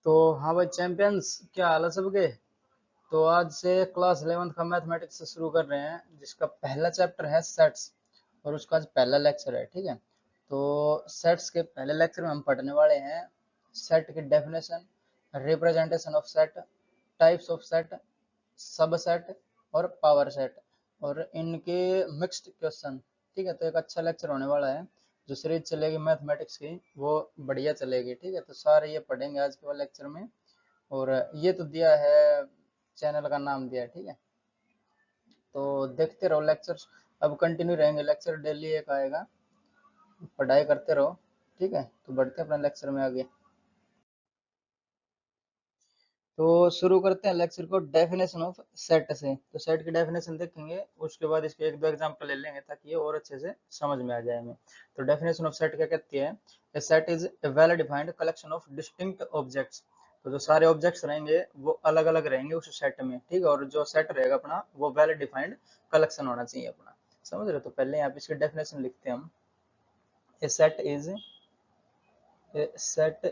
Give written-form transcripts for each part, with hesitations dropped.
तो हाँ भाई चैंपियंस, क्या हाल है सबके। तो आज से क्लास 11th का मैथमेटिक्स से शुरू कर रहे हैं, जिसका पहला चैप्टर है सेट्स। और उसका आज पहला लेक्चर है, ठीक है। तो सेट्स के पहले लेक्चर में हम पढ़ने वाले हैं सेट की definition, representation of set, types of set, subset और पावर सेट, और इनके मिक्स्ड क्वेश्चन। ठीक है, तो एक अच्छा लेक्चर होने वाला है। जो सीरीज चलेगी मैथमेटिक्स की वो बढ़िया चलेगी, ठीक है। तो सारे ये पढ़ेंगे आज के वाले लेक्चर में। और ये तो दिया है, चैनल का नाम दिया है, ठीक है। तो देखते रहो लेक्चर्स, अब कंटिन्यू रहेंगे लेक्चर, डेली एक आएगा। पढ़ाई करते रहो, ठीक है। तो बढ़ते हैं अपने लेक्चर में आगे। तो शुरू करते हैं लेक्चर को डेफिनेशन ऑफ सेट से। तो सेट की डेफिनेशन देखेंगे, उसके बाद इसके एक दो एग्जांपल ले लेंगे ताकि ये और अच्छे से समझ में आ जाए हमें। तो डेफिनेशन ऑफ सेट क्या कहती है? A set is a well defined collection of distinct objects. तो जो सारे ऑब्जेक्ट्स रहेंगे वो अलग अलग रहेंगे उस सेट में, ठीक है। और जो सेट रहेगा अपना वो वेल डिफाइंड कलेक्शन होना चाहिए अपना, समझ रहे हो। तो पहले यहाँ पे इसकी डेफिनेशन लिखते हैं हम। A set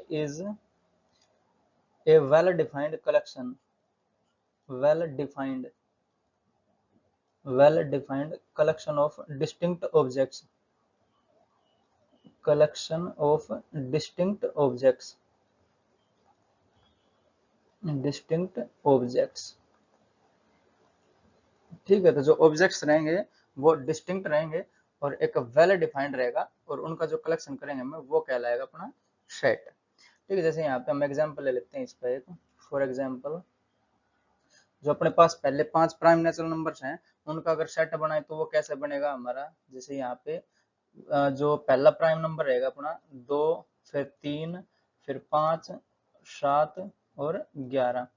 is a well defined collection, well defined well defined collection of distinct objects, collection of distinct objects, distinct objects। ठीक है, तो जो ऑब्जेक्ट्स रहेंगे वो डिस्टिंक्ट रहेंगे और एक वेल डिफाइंड रहेगा, और उनका जो कलेक्शन करेंगे हम वो कहलाएगा अपना सेट। ठीक है, जैसे यहाँ पे हम एग्जांपल ले लेते हैं इसका एक। फॉर एग्जांपल, जो अपने पास पहले 5 प्राइम नेचुरल नंबर्स हैं उनका अगर सेट बनाए तो वो कैसे बनेगा हमारा। जैसे यहाँ पे जो पहला प्राइम नंबर रहेगा अपना 2, फिर 3, फिर 5, 7 और 11।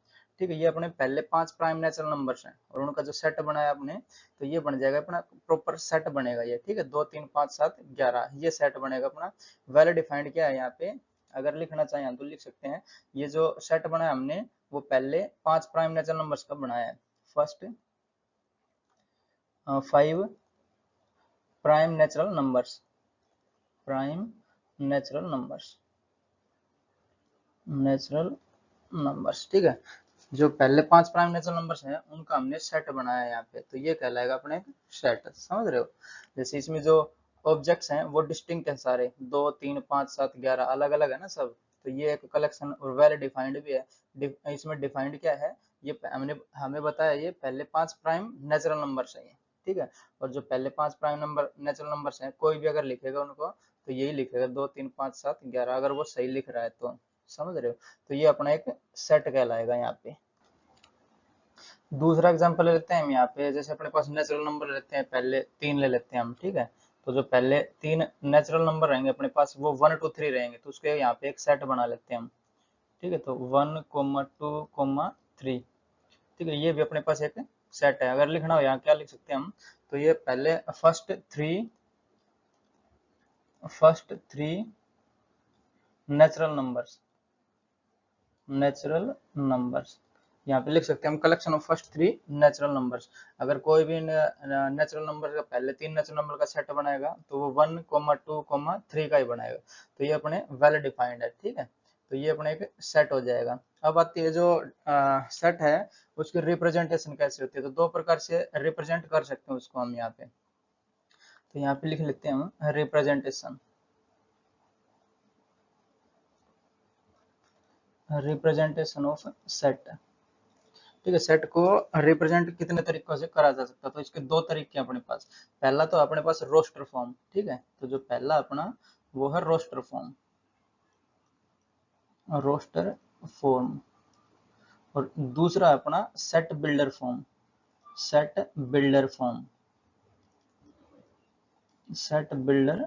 ठीक है, ये अपने पहले 5 प्राइम नेचुरल नंबर्स हैं और उनका जो सेट बनाया आपने तो ये बन जाएगा अपना प्रॉपर सेट बनेगा ये। ठीक है, 2, 3, 5, 7, 11 ये सेट बनेगा अपना। वेल डिफाइंड क्या है यहाँ पे, अगर लिखना चाहें तो लिख सकते हैं। ये जो सेट बनाया हमने वो पहले 5 प्राइम नेचुरल नंबर्स का बनाया है। First 5 prime natural numbers, prime natural numbers, natural numbers. ठीक है, जो पहले 5 प्राइम नेचुरल नंबर्स हैं उनका हमने सेट बनाया है यहाँ पे, तो ये कहलाएगा अपने सेट, समझ रहे हो। जैसे इसमें जो ऑब्जेक्ट्स हैं वो डिस्टिंक्ट हैं सारे, 2, 3, 5, 7, 11 अलग अलग है ना सब। तो ये एक कलेक्शन और वेल डिफाइंड भी है। इसमें डिफाइंड क्या है, ये हमने हमें बताया ये पहले 5 प्राइम नेचुरल नंबर्स है, ठीक है। और जो पहले 5 प्राइम नंबर नेचुरल नंबर्स हैं कोई भी अगर लिखेगा उनको तो यही लिखेगा 2, 3, 5, 7, 11, अगर वो सही लिख रहा है तो, समझ रहे हो। तो ये अपना एक सेट कहलाएगा यहाँ पे। दूसरा एग्जांपल ले लेते हैं हम यहाँ पे। जैसे अपने पास नेचुरल नंबर लेते हैं, पहले 3 ले लेते हैं हम, ठीक है। तो जो पहले 3 नेचुरल नंबर रहेंगे अपने पास वो 1, 2, 3 रहेंगे, तो उसके यहाँ पे एक सेट बना लेते हैं हम। ठीक है, तो 1, 2, 3। ठीक है, ये भी अपने पास एक सेट है। अगर लिखना हो यहाँ क्या लिख सकते हैं हम, तो ये पहले फर्स्ट थ्री नेचुरल नंबर्स यहाँ पे लिख सकते हैं हम, collection of first 3 natural numbers. अगर कोई भी नेचुरल नंबर का पहले 3 नेचुरल नंबर का सेट बनाएगा तो वो 1, 2, 3 का ही बनाएगा। तो ये अपने वेल डिफाइंड है, ठीक है। तो ये अपने एक सेट हो जाएगा। अब आती है जो सेट है उसकी रिप्रेजेंटेशन कैसे होती है। तो दो प्रकार से रिप्रेजेंट कर सकते हैं उसको हम यहाँ पे। तो यहाँ पे लिख लेते हैं हम रिप्रेजेंटेशन ऑफ सेट। ठीक है, सेट को रिप्रेजेंट कितने तरीकों से करा जा सकता है, तो इसके दो तरीके हैं अपने पास। पहला तो अपने पास रोस्टर फॉर्म, ठीक है। तो जो पहला अपना वो है रोस्टर फॉर्म, रोस्टर फॉर्म। और दूसरा अपना set builder form, set builder form, set builder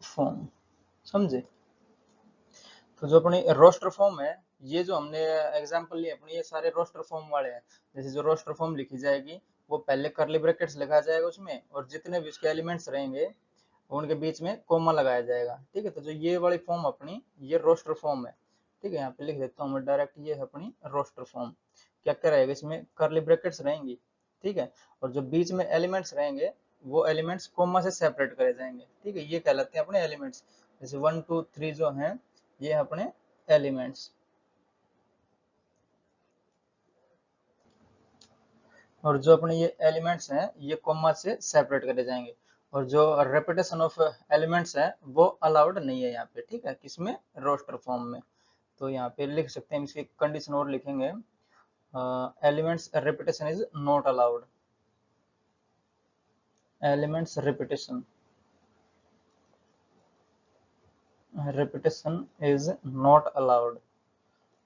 form, समझे। तो जो अपनी रोस्टर फॉर्म है, ये जो हमने एग्जांपल लिए अपने, ये सारे रोस्टर फॉर्म वाले हैं। जैसे जो रोस्टर फॉर्म लिखी जाएगी वो पहले करली ब्रैकेट्स लिखा जाएगा उसमें, और जितने भी उसके एलिमेंट्स रहेंगे उनके बीच में कोमा लगाया जाएगा। ठीक है, तो जो ये वाली फॉर्म अपनी ये रोस्टर फॉर्म है। ठीक है, यहाँ पे लिख देता हूँ मैं डायरेक्ट, ये है अपनी रोस्टर फॉर्म। क्या क्या रहेगा इसमें, करली ब्रैकेट्स रहेंगी, ठीक है। और जो बीच में एलिमेंट्स रहेंगे वो एलिमेंट्स कोमा से सेपरेट करे जाएंगे, ठीक है। ये कहलाते हैं अपने एलिमेंट्स। जैसे 1, 2, 3 जो हैं ये अपने एलिमेंट्स, और जो अपने ये एलिमेंट्स हैं ये कॉमा से सेपरेट करे जाएंगे, और जो रेपिटेशन ऑफ एलिमेंट्स है वो अलाउड नहीं है यहाँ पे, ठीक है, किसमें, रोस्टर फॉर्म में। तो यहाँ पे लिख सकते हैं, इसकी कंडीशन और लिखेंगे, elements repetition is not allowed, elements repetition is not allowed,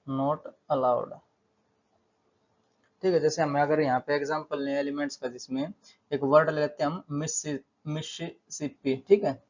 not allowed. ठीक है, जैसे हम अगर यहाँ पे एग्जांपल लें एलिमेंट्स का, जिसमें एक वर्ड लेते हैं हम मिसिसिपी, ठीक है,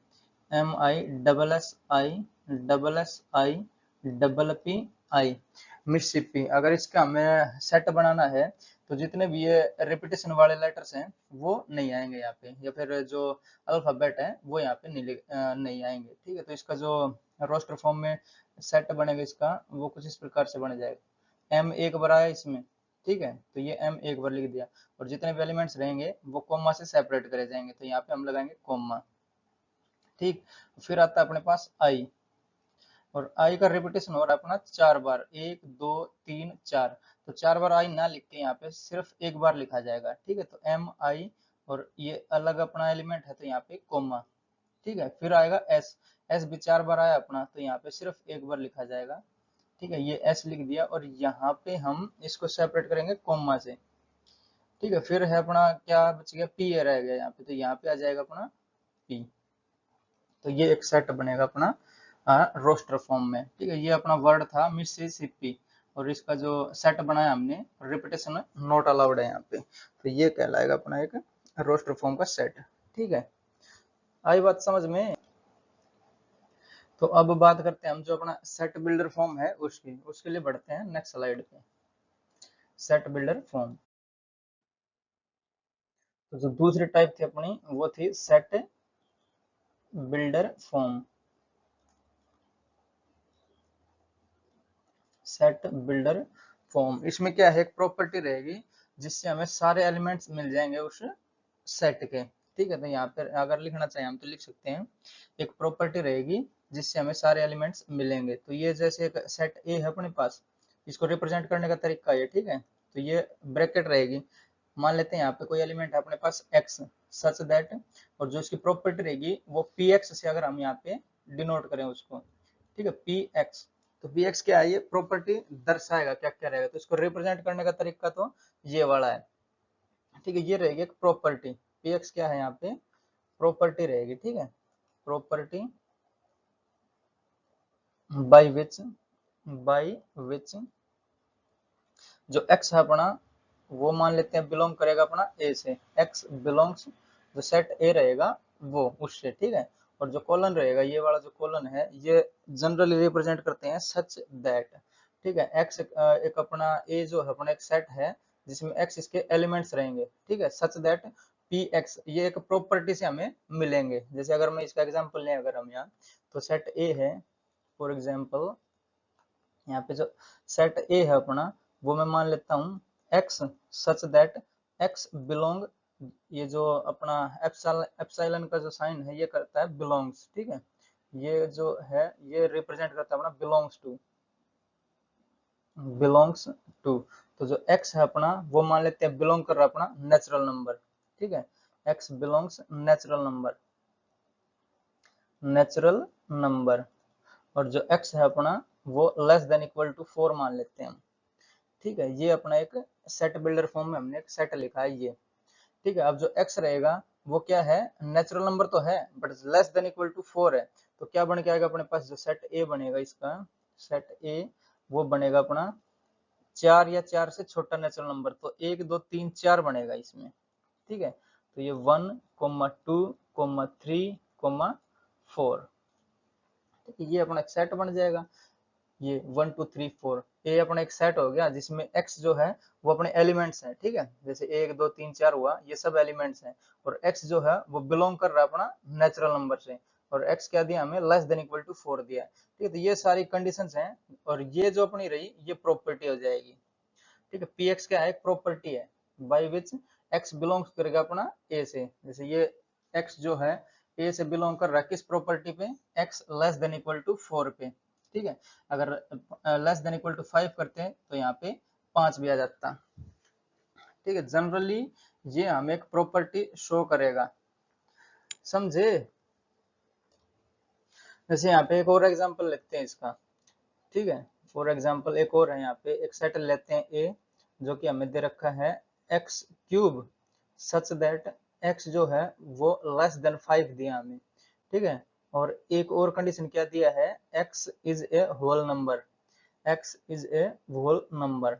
MISSI मिसिसिपी। अगर इसका हमें सेट बनाना है तो जितने भी ये रिपीटेशन वाले लेटर्स हैं वो नहीं आएंगे यहाँ पे, या फिर जो अल्फाबेट है वो यहाँ पे नहीं आएंगे, ठीक है। तो इसका जो रोस्टर फॉर्म में सेट बनेगा इसका, वो कुछ इस प्रकार से बन जाएगा, M एक बार आया इसमें, ठीक है, तो ये M एक बार लिख दिया, और जितने भी एलिमेंट्स रहेंगे वो कॉमा से सेपरेट करे जाएंगे, तो यहाँ पे हम लगाएंगे कॉमा, ठीक। फिर आता है अपने पास आई, और आई का रिपीटेशन हो रहा है अपना 4 बार, 1 2 3 4, तो 4 बार आई ना लिख के यहाँ पे सिर्फ एक बार लिखा जाएगा, ठीक है। तो MI, और ये अलग अपना एलिमेंट है तो यहाँ पे कोमा, ठीक है। फिर आएगा एस भी 4 बार आया अपना, तो यहाँ पे सिर्फ एक बार लिखा जाएगा, ठीक है, ये एस लिख दिया, और यहाँ पे हम इसको सेपरेट करेंगे कोमा से, ठीक है। फिर है अपना क्या बच गया, पी रह गया यहाँ पे, तो यहाँ पे आ जाएगा अपना पी। तो ये एक सेट बनेगा अपना रोस्टर फॉर्म में, ठीक है। ये अपना वर्ड था मिसिसिपी, और इसका जो सेट बनाया हमने रिपीटेशन नॉट अलाउड है यहाँ पे, तो ये कहलाएगा अपना एक रोस्टर फॉर्म का सेट, ठीक है। आई बात समझ में। तो अब बात करते हैं हम जो अपना सेट बिल्डर फॉर्म है उसकी, उसके लिए बढ़ते हैं नेक्स्ट स्लाइड पे। सेट बिल्डर फॉर्म, तो जो दूसरी टाइप थी अपनी वो थी set builder form, set builder form. इसमें क्या है, एक प्रॉपर्टी रहेगी जिससे हमें सारे एलिमेंट्स मिल जाएंगे उस सेट के, ठीक है। तो यहाँ पर अगर लिखना चाहिए हम तो लिख सकते हैं, एक प्रॉपर्टी रहेगी जिससे हमें सारे एलिमेंट्स मिलेंगे। तो ये जैसे एक सेट ए है अपने पास, इसको रिप्रेजेंट करने का तरीका ये, ठीक है। तो ये ब्रैकेट रहेगी, मान लेते हैं यहाँ पे कोई एलिमेंट है अपने पास x, सच दैट, और जो इसकी प्रॉपर्टी रहेगी वो px से अगर हम यहाँ पे डिनोट करें उसको, ठीक है, px, तो px क्या है, ये प्रॉपर्टी दर्शाएगा क्या क्या रहेगा। तो इसको रिप्रेजेंट करने का तरीका तो ये वाला है, ठीक है। ये रहेगी एक प्रॉपर्टी, px क्या है यहाँ पे, प्रॉपर्टी रहेगी, ठीक है, प्रॉपर्टी बाय विच जो x है अपना वो मान लेते हैं बिलोंग करेगा अपना ए से, x बिलोंग्स, जो सेट ए रहेगा वो उससे, ठीक है। और जो कॉलन रहेगा, ये वाला जो कॉलन है ये जनरली रिप्रेजेंट करते हैं सच दैट, ठीक है। x एक अपना ए जो है अपना एक सेट है जिसमें x इसके एलिमेंट्स रहेंगे, ठीक है, सच दैट px, ये एक प्रॉपर्टी से हमें मिलेंगे। जैसे अगर मैं इसका एग्जांपल लें अगर हम यहाँ, तो सेट ए है फॉर एग्जांपल, यहाँ पे जो सेट ए है अपना वो मैं मान लेता हूँ x, such that x belong, ये जो अपना एप्सिलॉन का जो साइन है ये करता है बिलोंग्स, ठीक है, ये जो है ये रिप्रेजेंट करता है अपना बिलोंग्स टू। तो जो x है अपना वो मान लेते हैं बिलोंग कर रहा है अपना नेचुरल नंबर, ठीक है, x बिलोंग्स नेचुरल नंबर, और जो x है अपना वो लेस देन इक्वल टू 4 मान लेते हैं हम, ठीक है। ये अपना एक सेट बिल्डर फॉर्म में हमने एक सेट लिखा है ये, ठीक है। अब जो x रहेगा वो क्या है, नेचुरल नंबर तो है but less than equal to 4 है, तो क्या बन के आएगा अपने पास, जो सेट ए बनेगा इसका, सेट ए वो बनेगा अपना 4 या 4 से छोटा नेचुरल नंबर, तो 1 2 3 4 बनेगा इसमें, ठीक है। तो ये 1 2 3 4, ठीक है, ये अपना एक सेट बन जाएगा। ये 1 2 3 4 ये अपना एक सेट हो गया जिसमें x जो है वो अपने एलिमेंट्स हैं, ठीक है, जैसे 1 2 3 4 हुआ ये सब एलिमेंट्स हैं, और x जो है वो बिलोंग कर रहा है अपना नेचुरल नंबर से, और x क्या दिया हमें, लेस देन इक्वल टू 4 दिया है, ठीक है। तो ये सारी कंडीशंस हैं, और ये जो अपनी रही ये प्रॉपर्टी हो जाएगी, ठीक है। px क्या है, एक प्रॉपर्टी है बाय विच x बिलोंग्स करेगा अपना a से, जैसे ये x जो है a से बिलोंग कर रहा है किस प्रॉपर्टी पे, x less than equal to 4 पे, ठीक है। अगर लेस देन इक्वल टू 5 करते हैं तो यहाँ पे 5 भी आ जाता, ठीक है। जनरली ये हमें एक प्रॉपर्टी शो करेगा, समझे। जैसे यहाँ पे एक और एग्जांपल लेते हैं इसका, ठीक है। फॉर एग्जांपल एक और है, यहाँ पे एक सेट लेते हैं ए, जो कि हमें दे रखा है x cube such that x जो है वो लेस देन 5 दिया हमें, ठीक है। और एक और कंडीशन क्या दिया है, x is a whole number, x is a whole number,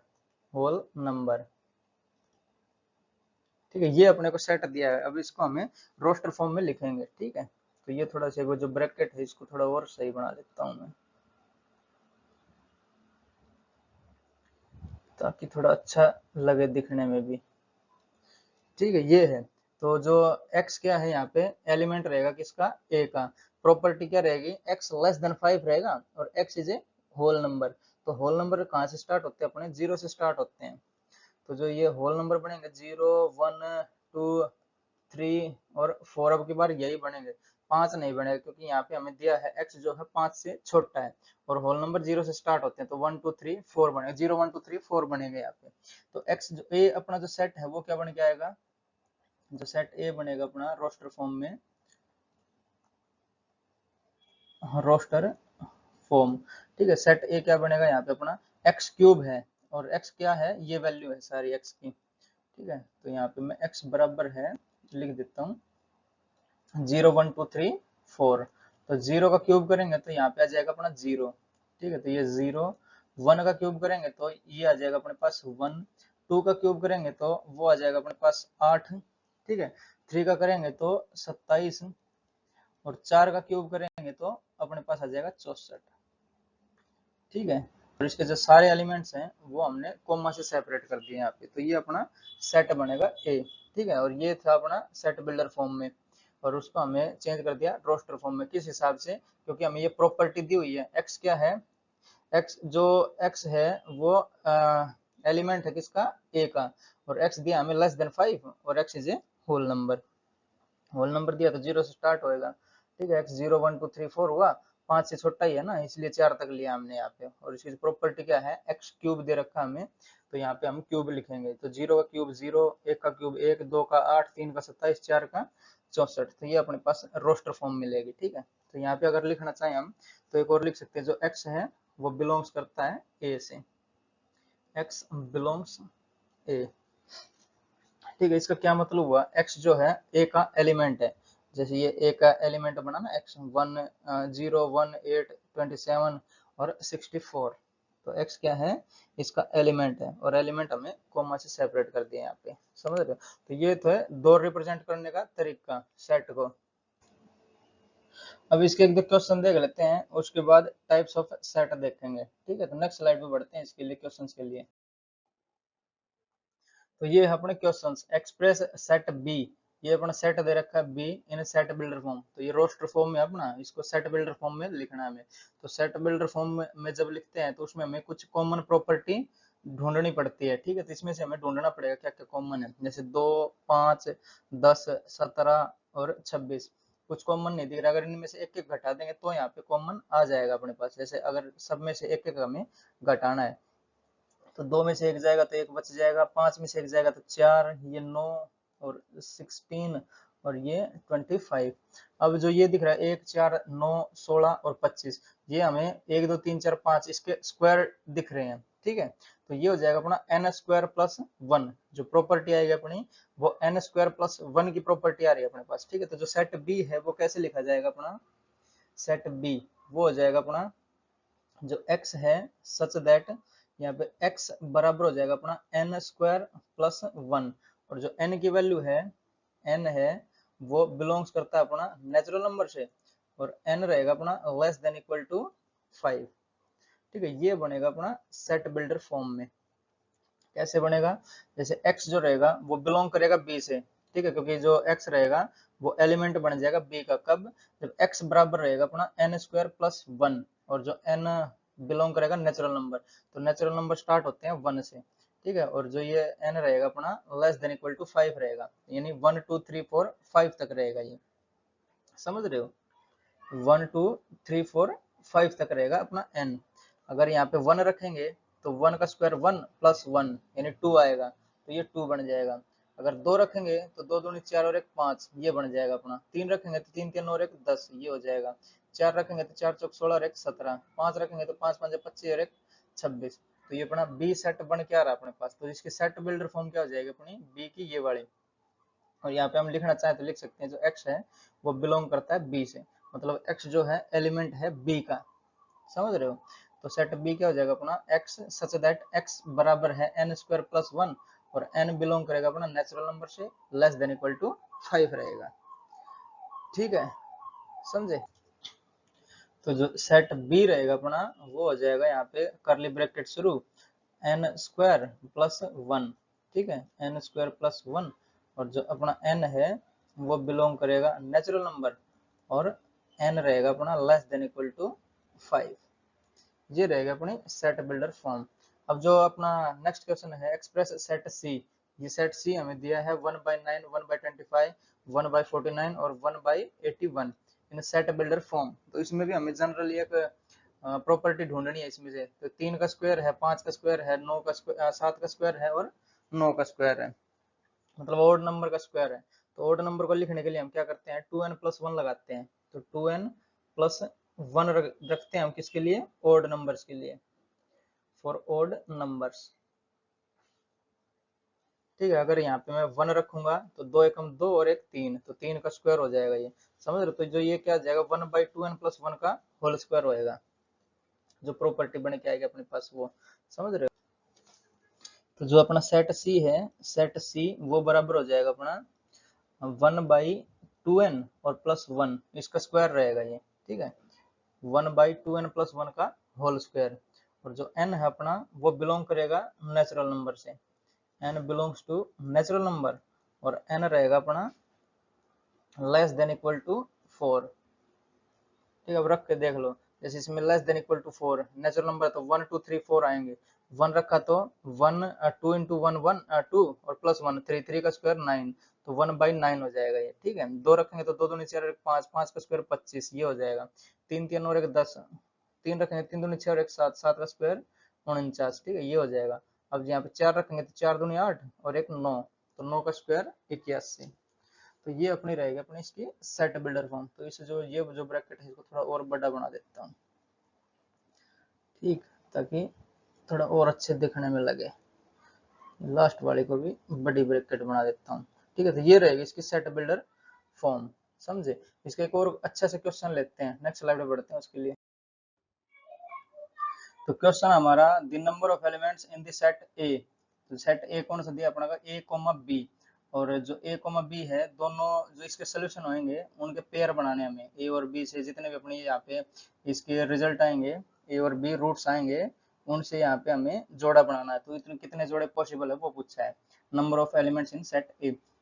whole number, ठीक है। ये अपने को सेट दिया है। अब इसको हमें रोस्टर फॉर्म में लिखेंगे, ठीक है। तो ये थोड़ा सा वो जो ब्रैकेट है इसको थोड़ा और सही बना लेता हूँ मैं, ताकि थोड़ा अच्छा लगे दिखने में भी, ठीक है। ये है, तो जो x क्या है यहाँ पे एलिमेंट रहेगा किसका, a का। प्रॉपर्टी क्या रहेगी, x लेस देन 5 रहेगा और x is a whole number. तो होल नंबर कहाँ से स्टार्ट होते हैं, अपने 0 से स्टार्ट होते हैं। तो जो ये होल नंबर बनेंगे 0 1 2 3 और 4, अब की बार यही बनेंगे, 5 नहीं बनेगा, क्योंकि यहाँ पे हमें दिया है x जो है 5 से छोटा है और होल नंबर 0 से स्टार्ट होते हैं। तो 1 2 3 4 बनेगा, 0 1 2 3 4 बनेंगे यहाँ पे। तो x जो a अपना जो सेट है वो क्या बन के आएगा, जो सेट ए बनेगा अपना रोस्टर फॉर्म में, रोस्टर फॉर्म, ठीक है। सेट ए क्या बनेगा यहाँ पे अपना एक्स क्यूब है, और एक्स क्या है, ये वैल्यू है सारी एक्स की, ठीक है। तो यहाँ पे मैं एक्स बराबर है लिख देता हूँ 0 1 2 3 4। तो 0 का क्यूब करेंगे तो यहाँ पे आ जाएगा अपना 0, ठीक है। तो ये 0, 1 का क्यूब करेंगे तो ये आ जाएगा अपने पास 1, 2 का क्यूब करेंगे तो वो आ जाएगा अपने पास 8, ठीक है। 3 का करेंगे तो 27 और 4 का क्यूब करेंगे तो अपने पास आ जाएगा 64, ठीक है। और इसके जो सारे एलिमेंट्स हैं वो हमने कोमा से सेपरेट कर दिए यहाँ पे। तो ये अपना सेट बनेगा ए, ठीक है। और ये था अपना सेट बिल्डर फॉर्म में, और उसको हमें चेंज कर दिया रोस्टर फॉर्म में, किस हिसाब से, क्योंकि हमें ये प्रॉपर्टी दी हुई है। एक्स क्या है, एक्स जो एक्स है वो एलिमेंट है किसका, ए का, और एक्स दिया हमें लेस देन 5 और x is a whole number. Whole number दिया तो 0 से स्टार्ट होएगा, ठीक है। एक्स 0 1 2 3 4 हुआ, 5 से छोटा ही है ना, इसलिए 4 तक लिया हमने यहाँ पे। और इसकी प्रॉपर्टी क्या है, एक्स क्यूब दे रखा हमें, तो यहाँ पे हम क्यूब लिखेंगे। तो 0 का क्यूब 0, 1 का क्यूब 1, 2 का 8, 3 का 27, 4 का 64। तो ये अपने पास रोस्टर फॉर्म मिलेगी, ठीक है। तो यहाँ पे अगर लिखना चाहें हम तो एक और लिख सकते हैं, जो एक्स है वो बिलोंग्स करता है ए से, एक्स बिलोंग्स ए, ठीक है। इसका क्या मतलब हुआ, x जो है a का एलिमेंट है। जैसे ये a का एलिमेंट बना ना, x 1 0 1 8 27 और 64। तो x क्या है, इसका एलिमेंट है, और एलिमेंट हमें कॉमा से सेपरेट कर दिया यहाँ पे, समझ रहे हो। तो ये तो है दो रिप्रेजेंट करने का तरीका सेट को। अब इसके एक दो क्वेश्चन देख लेते हैं, उसके बाद टाइप्स ऑफ सेट देखेंगे, ठीक है। तो नेक्स्ट स्लाइड पे बढ़ते हैं इसके लिए क्वेश्चंस के लिए। तो ये है अपने क्वेश्चंस, एक्सप्रेस सेट बी, ये अपना सेट दे रखा है be in set builder form. तो ये रोस्टर फॉर्म में अपना इसको सेट बिल्डर फॉर्म में लिखना है हमें। तो सेट बिल्डर फॉर्म में जब लिखते हैं तो उसमें हमें कुछ कॉमन प्रॉपर्टी ढूंढनी पड़ती है, ठीक है। तो इसमें से हमें ढूंढना पड़ेगा क्या क्या कॉमन है, जैसे 2 5 10 17 और 26। कुछ कॉमन नहीं दिख रहा, अगर इनमें से एक एक घटा देंगे तो यहाँ पे कॉमन आ जाएगा अपने पास। जैसे अगर सब में से एक एक हमें घटाना है, तो 2 में से एक जाएगा तो एक बच जाएगा, 5 में से एक जाएगा तो 4, ये 9 और 16 और ये 25। अब जो ये दिख रहा है 1 4 9 16 और 25, ये हमें 1 2 3 4 5 इसके स्क्वायर दिख रहे हैं, ठीक है। तो ये हो जाएगा अपना एन स्क्वायर प्लस 1, जो प्रॉपर्टी आएगी अपनी वो एन स्क्वायर प्लस 1 की प्रॉपर्टी आ रही है अपने पास, ठीक है। तो जो सेट बी है वो कैसे लिखा जाएगा अपना, सेट बी वो हो जाएगा अपना जो x है सच दैट, यहाँ पे x बराबर हो जाएगा अपना एन स्क्वायर प्लस 1, और जो n की वैल्यू है n है वो बिलोंग्स करता है अपना नेचुरल नंबर से, और n रहेगा अपना लेस देन इक्वल टू 5, ठीक है। ये बनेगा अपना सेट बिल्डर फॉर्म में। कैसे बनेगा, जैसे x जो रहेगा वो बिलोंग करेगा b से, ठीक है, क्योंकि जो x रहेगा वो एलिमेंट बन जाएगा b का, कब, जब x बराबर रहेगा अपना एन स्क्वायर प्लस 1, और जो n बिलोंग करेगा नेचुरल नंबर, तो नेचुरल नंबर स्टार्ट होते हैं 1 से, ठीक है। और जो ये n रहेगा अपना लेस देन इक्वल टू 5 रहेगा, यानी 1 2 3 4 5 तक रहेगा, ये समझ रहे हो, 1 2 3 4 5 तक रहेगा अपना n। अगर यहाँ पे 1 रखेंगे तो 1 का स्क्वायर 1 प्लस 1 यानी 2 आएगा, तो ये 2 बन जाएगा। अगर 2 रखेंगे तो 2 दूनी 4 और 1 5, ये बन जाएगा अपना। 3 रखेंगे तो 3 3 और 1 10, ये हो जाएगा। 4 रखेंगे तो 4 चौक 16 और 1 17, 5 रखेंगे तो 5 5 25 और 1 26। तो ये अपना बी सेट बन के आ रहा है अपने पास। तो इसकी सेट बिल्डर फॉर्म क्या हो जाएगी अपनी, बी की ये वाली। और यहाँ पे हम लिखना चाहें तो लिख सकते हैं, जो x है वो बिलोंग करता है b से, मतलब x जो है एलिमेंट है b का, समझ रहे हो। तो सेट b क्या हो जाएगा अपना, x सच दैट x बराबर है n स्क्वायर प्लस 1 और n बिलोंग करेगा अपना नेचुरल नंबर से, लेस देन इक्वल टू 5 रहेगा। ठीक है, समझे। तो जो सेट b रहेगा अपना वो हो जाएगा यहाँ पे करली ब्रैकेट शुरू n स्क्वायर प्लस 1, ठीक है, n स्क्वायर प्लस 1, और जो अपना n है वो बिलोंग करेगा नेचुरल नंबर, और n रहेगा अपना लेस देन इक्वल टू 5। ये रहेगा अपनी सेट बिल्डर फॉर्म। अब जो अपना नेक्स्ट क्वेश्चन है, एक्सप्रेस सेट सी। ये सेट सी हमें दिया है 1/9, 1/25, 1/49 और 1/81 इन सेट बिल्डर फॉर्म। तो इसमें भी हमें जनरली एक प्रॉपर्टी ढूंढनी है इसमें से। तो 3 का स्क्वायर है, 5 का स्क्वायर है, 9 का स्क्वायर, 7 का स्क्वायर है और 9 का स्क्वायर है, मतलब ओड नंबर का स्क्वायर है। तो ओड नंबर को लिखने के लिए हम क्या करते हैं, 2n प्लस 1 लगाते हैं। तो 2n प्लस 1 रखते हैं हम किसके लिए, ओड नंबर्स के लिए, फॉर ओड नंबर्स। ठीक है, अगर यहाँ पे मैं 1 रखूंगा तो 2 एकम 2 और 1 3, तो 3 का स्क्वायर हो जाएगा ये, समझ रहे हो। तो जो ये क्या जाएगा 1/2n प्लस 1 का होल स्क्वायर होएगा, जो प्रॉपर्टी बन के आएगी अपने पास वो, समझ रहे हो। तो जो अपना सेट सी है, सेट सी वो बराबर हो जाएगा अपना 1/2n और प्लस 1, इसका स्क्वायर रहेगा ये, ठीक है, 1/2n प्लस 1 का होल स्क्वायर। और जो n है अपना वो बिलोंग करेगा नेचुरल नंबर से, n belongs to natural number, और n रहेगा अपना लेस देन इक्वल टू 4। ठीक है, अब रख के देख लो, जैसे इसमें less than equal to 4 natural number तो 1 2 3 4 आएंगे। 1 रखा तो 1 2 इंटू 1 1 2 और प्लस 1 3, 3 का स्क्वायर 9, तो 1/9 हो जाएगा ये। ठीक है, 2 रखेंगे तो 2 दूनी 4 1 5, 5 का स्क्वायर 25, ये हो जाएगा। 3 3 और 1 10, 3 रखेंगे 3 दूनी 6 और 1 7, 7 का स्क्वायर 49, ठीक है, ये हो जाएगा। अब यहाँ पे 4 रखेंगे तो 4 दूनी 8 और 1 9, तो 9 का स्क्वायर 81। तो ये अपनी रहेगी अपनी इसकी सेट बिल्डर फॉर्म। तो इसे जो ये जो ब्रैकेट है इसको थोड़ा और बड़ा बना देता हूँ, ठीक, ताकि थोड़ा और अच्छे दिखने में लगे। लास्ट वाले को भी बड़ी ब्रैकेट बना देता हूँ, ठीक है। तो ये रहेगी इसकी सेट बिल्डर फॉर्म, समझे। इसका एक और अच्छा से क्वेश्चन लेते हैं, नेक्स्ट स्लाइड पे बढ़ते हैं उसके लिए। तो क्वेश्चन हमारा, the number of elements in the set ए। तो सेट ए कौन सा दिया अपना का, ए कॉमा बी, और जो ए कॉमा बी है दोनों जो इसके सोल्यूशन होंगे उनके पेयर बनाने हमें, ए और बी से जितने भी अपने यहाँ पे इसके रिजल्ट आएंगे, ए और बी रूट्स आएंगे, उनसे यहाँ पे हमें जोड़ा बनाना है। तो इतने कितने जोड़े पॉसिबल है वो पूछा है। Number of elements in set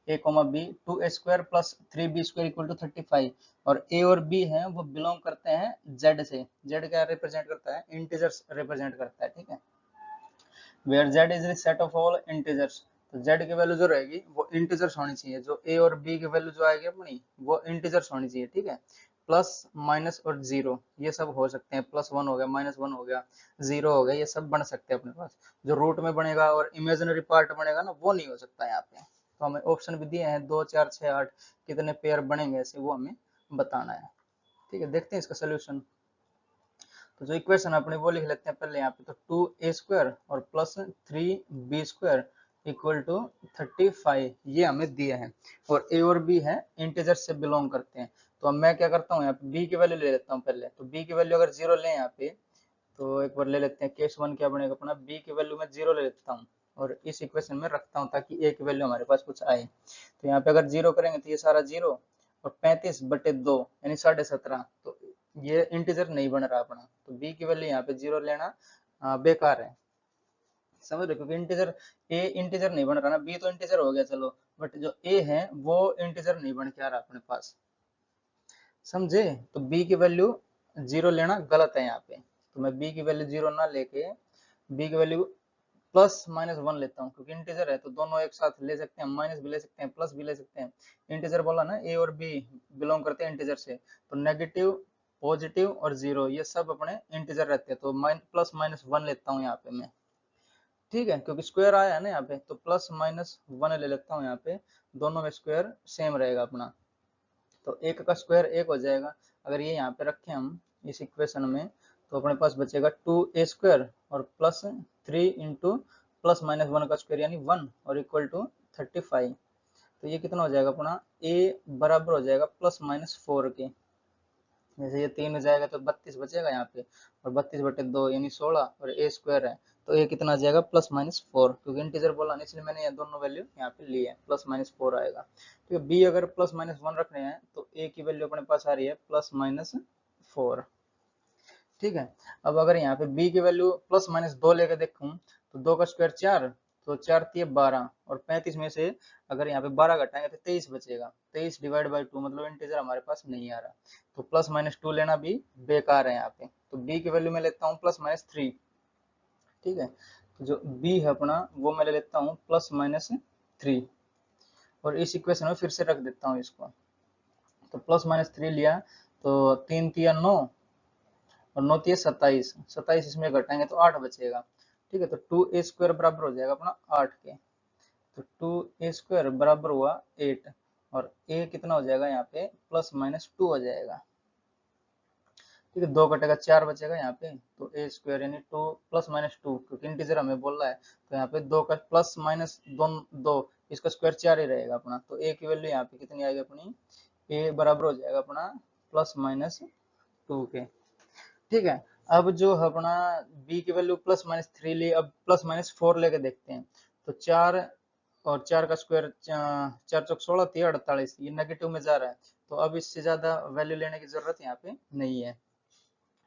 A comma B, 2a square plus 3b square equal to 35, और ए और बी हैं वो बिलोंग करते हैं जेड से। जेड क्या रिप्रेजेंट करता है, इंटीजर्स रिप्रेजेंट करता है, ठीक है, where Z is the set of all integers. तो जेड की वैल्यू जो रहेगी वो इंटीजर्स होनी चाहिए, जो ए और बी की वैल्यू जो आएगी अपनी वो इंटीजर्स होनी चाहिए, ठीक है। प्लस माइनस और जीरो ये सब हो सकते हैं, +1 हो गया, -1 हो गया, 0 हो गया, ये सब बन सकते हैं अपने पास। जो रूट में बनेगा और इमेजिनरी पार्ट बनेगा ना, वो नहीं हो सकता यहाँ पे। तो हमें ऑप्शन भी दिए हैं 2 4 6 8, कितने पेयर बनेंगे ऐसे वो हमें बताना है, ठीक है। देखते हैं इसका सोल्यूशन। तो जो इक्वेशन अपने वो लिख लेते हैं पहले यहाँ पे। तो 2a स्क्वायर और plus 3b square equal to 35, ये हमें दिए हैं, और a और b है इंटीजर से बिलोंग करते हैं। तो अब मैं क्या करता हूँ यहाँ पे b की वैल्यू ले लेता हूँ पहले। तो b की वैल्यू अगर 0 लें यहाँ पे, तो एक बार ले लेते हैं, केस 1 क्या बनेगा अपना, b की वैल्यू मैं 0 ले लेता हूँ और इस इक्वेशन में रखता हूँ ताकि a की वैल्यू हमारे पास कुछ आए। तो यहाँ पे अगर 0 करेंगे तो ये सारा 0 और 35/2 यानी 17.5, तो ये इंटीजर नहीं बन रहा अपना। तो b की वैल्यू यहाँ पे 0 लेना बेकार है, समझ रहे, क्योंकि इंटीजर a इंटीजर नहीं बन रहा ना, b तो इंटीजर हो गया चलो, बट जो a है वो इंटीजर नहीं बन के आ रहा अपने पास, समझे। तो b की वैल्यू 0 लेना गलत है यहाँ पे। तो मैं b की वैल्यू 0 ना लेके b की वैल्यू +-1 लेता हूँ, क्योंकि इंटीजर है तो दोनों एक साथ ले सकते हैं, माइनस भी ले सकते हैं, प्लस भी ले सकते हैं। इंटीजर बोला ना, a और b बिलोंग करते हैं इंटीजर से, तो नेगेटिव, पॉजिटिव और 0 ये सब अपने इंटीजर रहते हैं। तो +-1 लेता हूँ यहाँ पे मैं, ठीक है, क्योंकि स्क्वायर आया है ना यहाँ पे, तो प्लस माइनस वन ले लेता हूँ यहाँ पे, दोनों में स्क्वायर सेम रहेगा अपना, तो एक का स्क्वायर एक हो जाएगा। अगर ये यहाँ पे रखें हम इस इक्वेशन में, तो अपने पास बचेगा 2a² और plus 3 into plus minus one का स्क्वायर यानी 1 और इक्वल टू 35। तो ये कितना हो जाएगा अपना, a बराबर हो जाएगा प्लस माइनस 4 के। जैसे ये 3 हो जाएगा तो 32 बचेगा यहाँ पे, और 32/2 यानी 16, और a स्क्वायर है तो a कितना आ जाएगा प्लस माइनस 4, क्योंकि इंटीजर बोला ना इसलिए मैंने ये दोनों वैल्यू यहाँ पे ली है, प्लस माइनस 4 आएगा। ठीक है, b अगर प्लस माइनस 1 रख रहे हैं तो a की वैल्यू अपने पास आ रही है प्लस माइनस 4। ठीक है, अब अगर यहाँ पे b की वैल्यू प्लस माइनस 2 लेकर देखूं, तो 2 का स्क्वायर 4, तो 4 3 12, और 35 में से अगर यहाँ पे 12 घटाएंगे तो 23 बचेगा। 23 डिवाइड बाई 2 मतलब इंटीजर हमारे पास नहीं आ रहा, तो प्लस माइनस 2 लेना भी बेकार है यहाँ पे। तो b की वैल्यू मैं लेता हूँ प्लस माइनस 3। ठीक है, तो जो b है अपना वो मैं ले लेता हूँ प्लस माइनस 3, और इस इक्वेशन में फिर से रख देता हूँ इसको। तो प्लस माइनस 3 लिया, तो 3 3 9 और 9 3 27, 27 इसमें घटाएंगे तो 8 बचेगा। ठीक है, तो 2a² बराबर हो जाएगा अपना 8 के, तो 2a² बराबर हुआ 8, और a कितना हो जाएगा यहाँ पे प्लस माइनस 2 हो जाएगा। ठीक है, 2 कटेगा 4 बचेगा यहाँ पे, तो a² यानी 2 प्लस माइनस 2, क्योंकि इंटीजर हमें बोल रहा है, तो यहाँ पे 2 का प्लस माइनस 2 इसका स्क्वायर 4 ही रहेगा अपना, तो a की वैल्यू यहाँ पे कितनी आएगी अपनी, a बराबर हो जाएगा अपना प्लस माइनस 2 के। ठीक है, अब जो है अपना b की वैल्यू प्लस माइनस 3 ली, अब प्लस माइनस 4 लेके देखते हैं। तो 4 और 4 का स्क्वायर 4 चौक 16 3 48, ये नेगेटिव में जा रहा है, तो अब इससे ज्यादा वैल्यू लेने की जरूरत यहाँ पे नहीं है।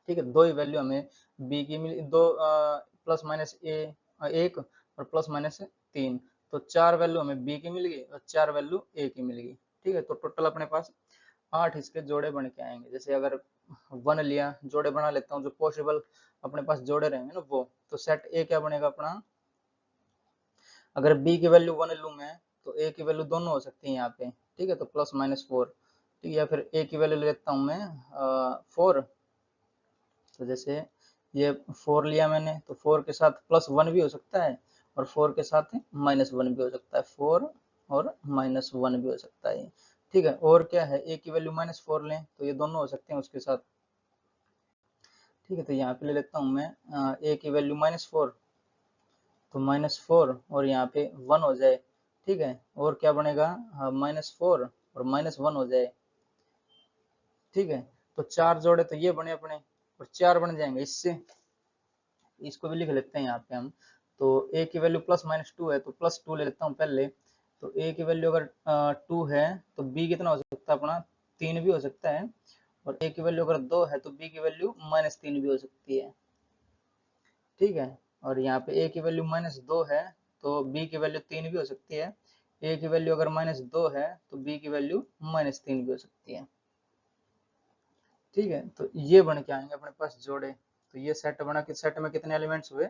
ठीक है, दो ही वैल्यू हमें b की मिली, दो प्लस माइनस एक और प्लस माइनस 3, तो 4 वैल्यू हमें b की मिल गई और 4 वैल्यू a की मिल गई। ठीक है, तो टोटल अपने पास 8 इसके जोड़े बन के आएंगे। जैसे अगर 1 लिया, जोड़े बना लेता हूँ जो पॉसिबल अपने पास जोड़े रहेंगे ना वो, तो सेट a क्या बनेगा अपना, अगर b की वैल्यू 1 लूँ मैं, तो a की वैल्यू दोनों हो सकती है यहाँ पे। ठीक है, तो प्लस माइनस 4। ठीक है, या फिर a की वैल्यू ले लेता हूँ मैं 4, तो जैसे ये 4 लिया मैंने, तो 4 के साथ प्लस 1 भी हो सकता है और 4 के साथ माइनस 1 भी हो सकता है, 4 और माइनस 1 भी हो सकता है। ठीक है, और क्या है, a की वैल्यू माइनस 4 लें तो ये दोनों हो सकते हैं उसके साथ। ठीक है, तो यहाँ पे ले लेता हूँ मैं a की वैल्यू माइनस 4, तो माइनस 4 और यहाँ पे 1 हो जाए। ठीक है, और क्या बनेगा, माइनस 4 और माइनस 1 हो जाए। ठीक है, तो 4 जोड़े तो ये बने अपने, और 4 बन जाएंगे इससे, इसको भी लिख लेते हैं यहाँ पे हम। तो a की वैल्यू प्लस माइनस 2 है, तो प्लस 2 ले लेता हूँ पहले। तो a की वैल्यू अगर 2 है तो b कितना हो सकता है अपना, 3 भी हो सकता है, और a की वैल्यू अगर 2 है तो b की वैल्यू माइनस 3 भी हो सकती है। ठीक है, और यहाँ पे a की वैल्यू माइनस 2 है तो b की वैल्यू 3 भी हो सकती है, a की वैल्यू अगर माइनस 2 है तो b की वैल्यू माइनस 3 भी हो सकती है। ठीक है, तो ये बन के आएंगे अपने पास जोड़े। तो ये सेट बना कि सेट में कितने एलिमेंट्स हुए,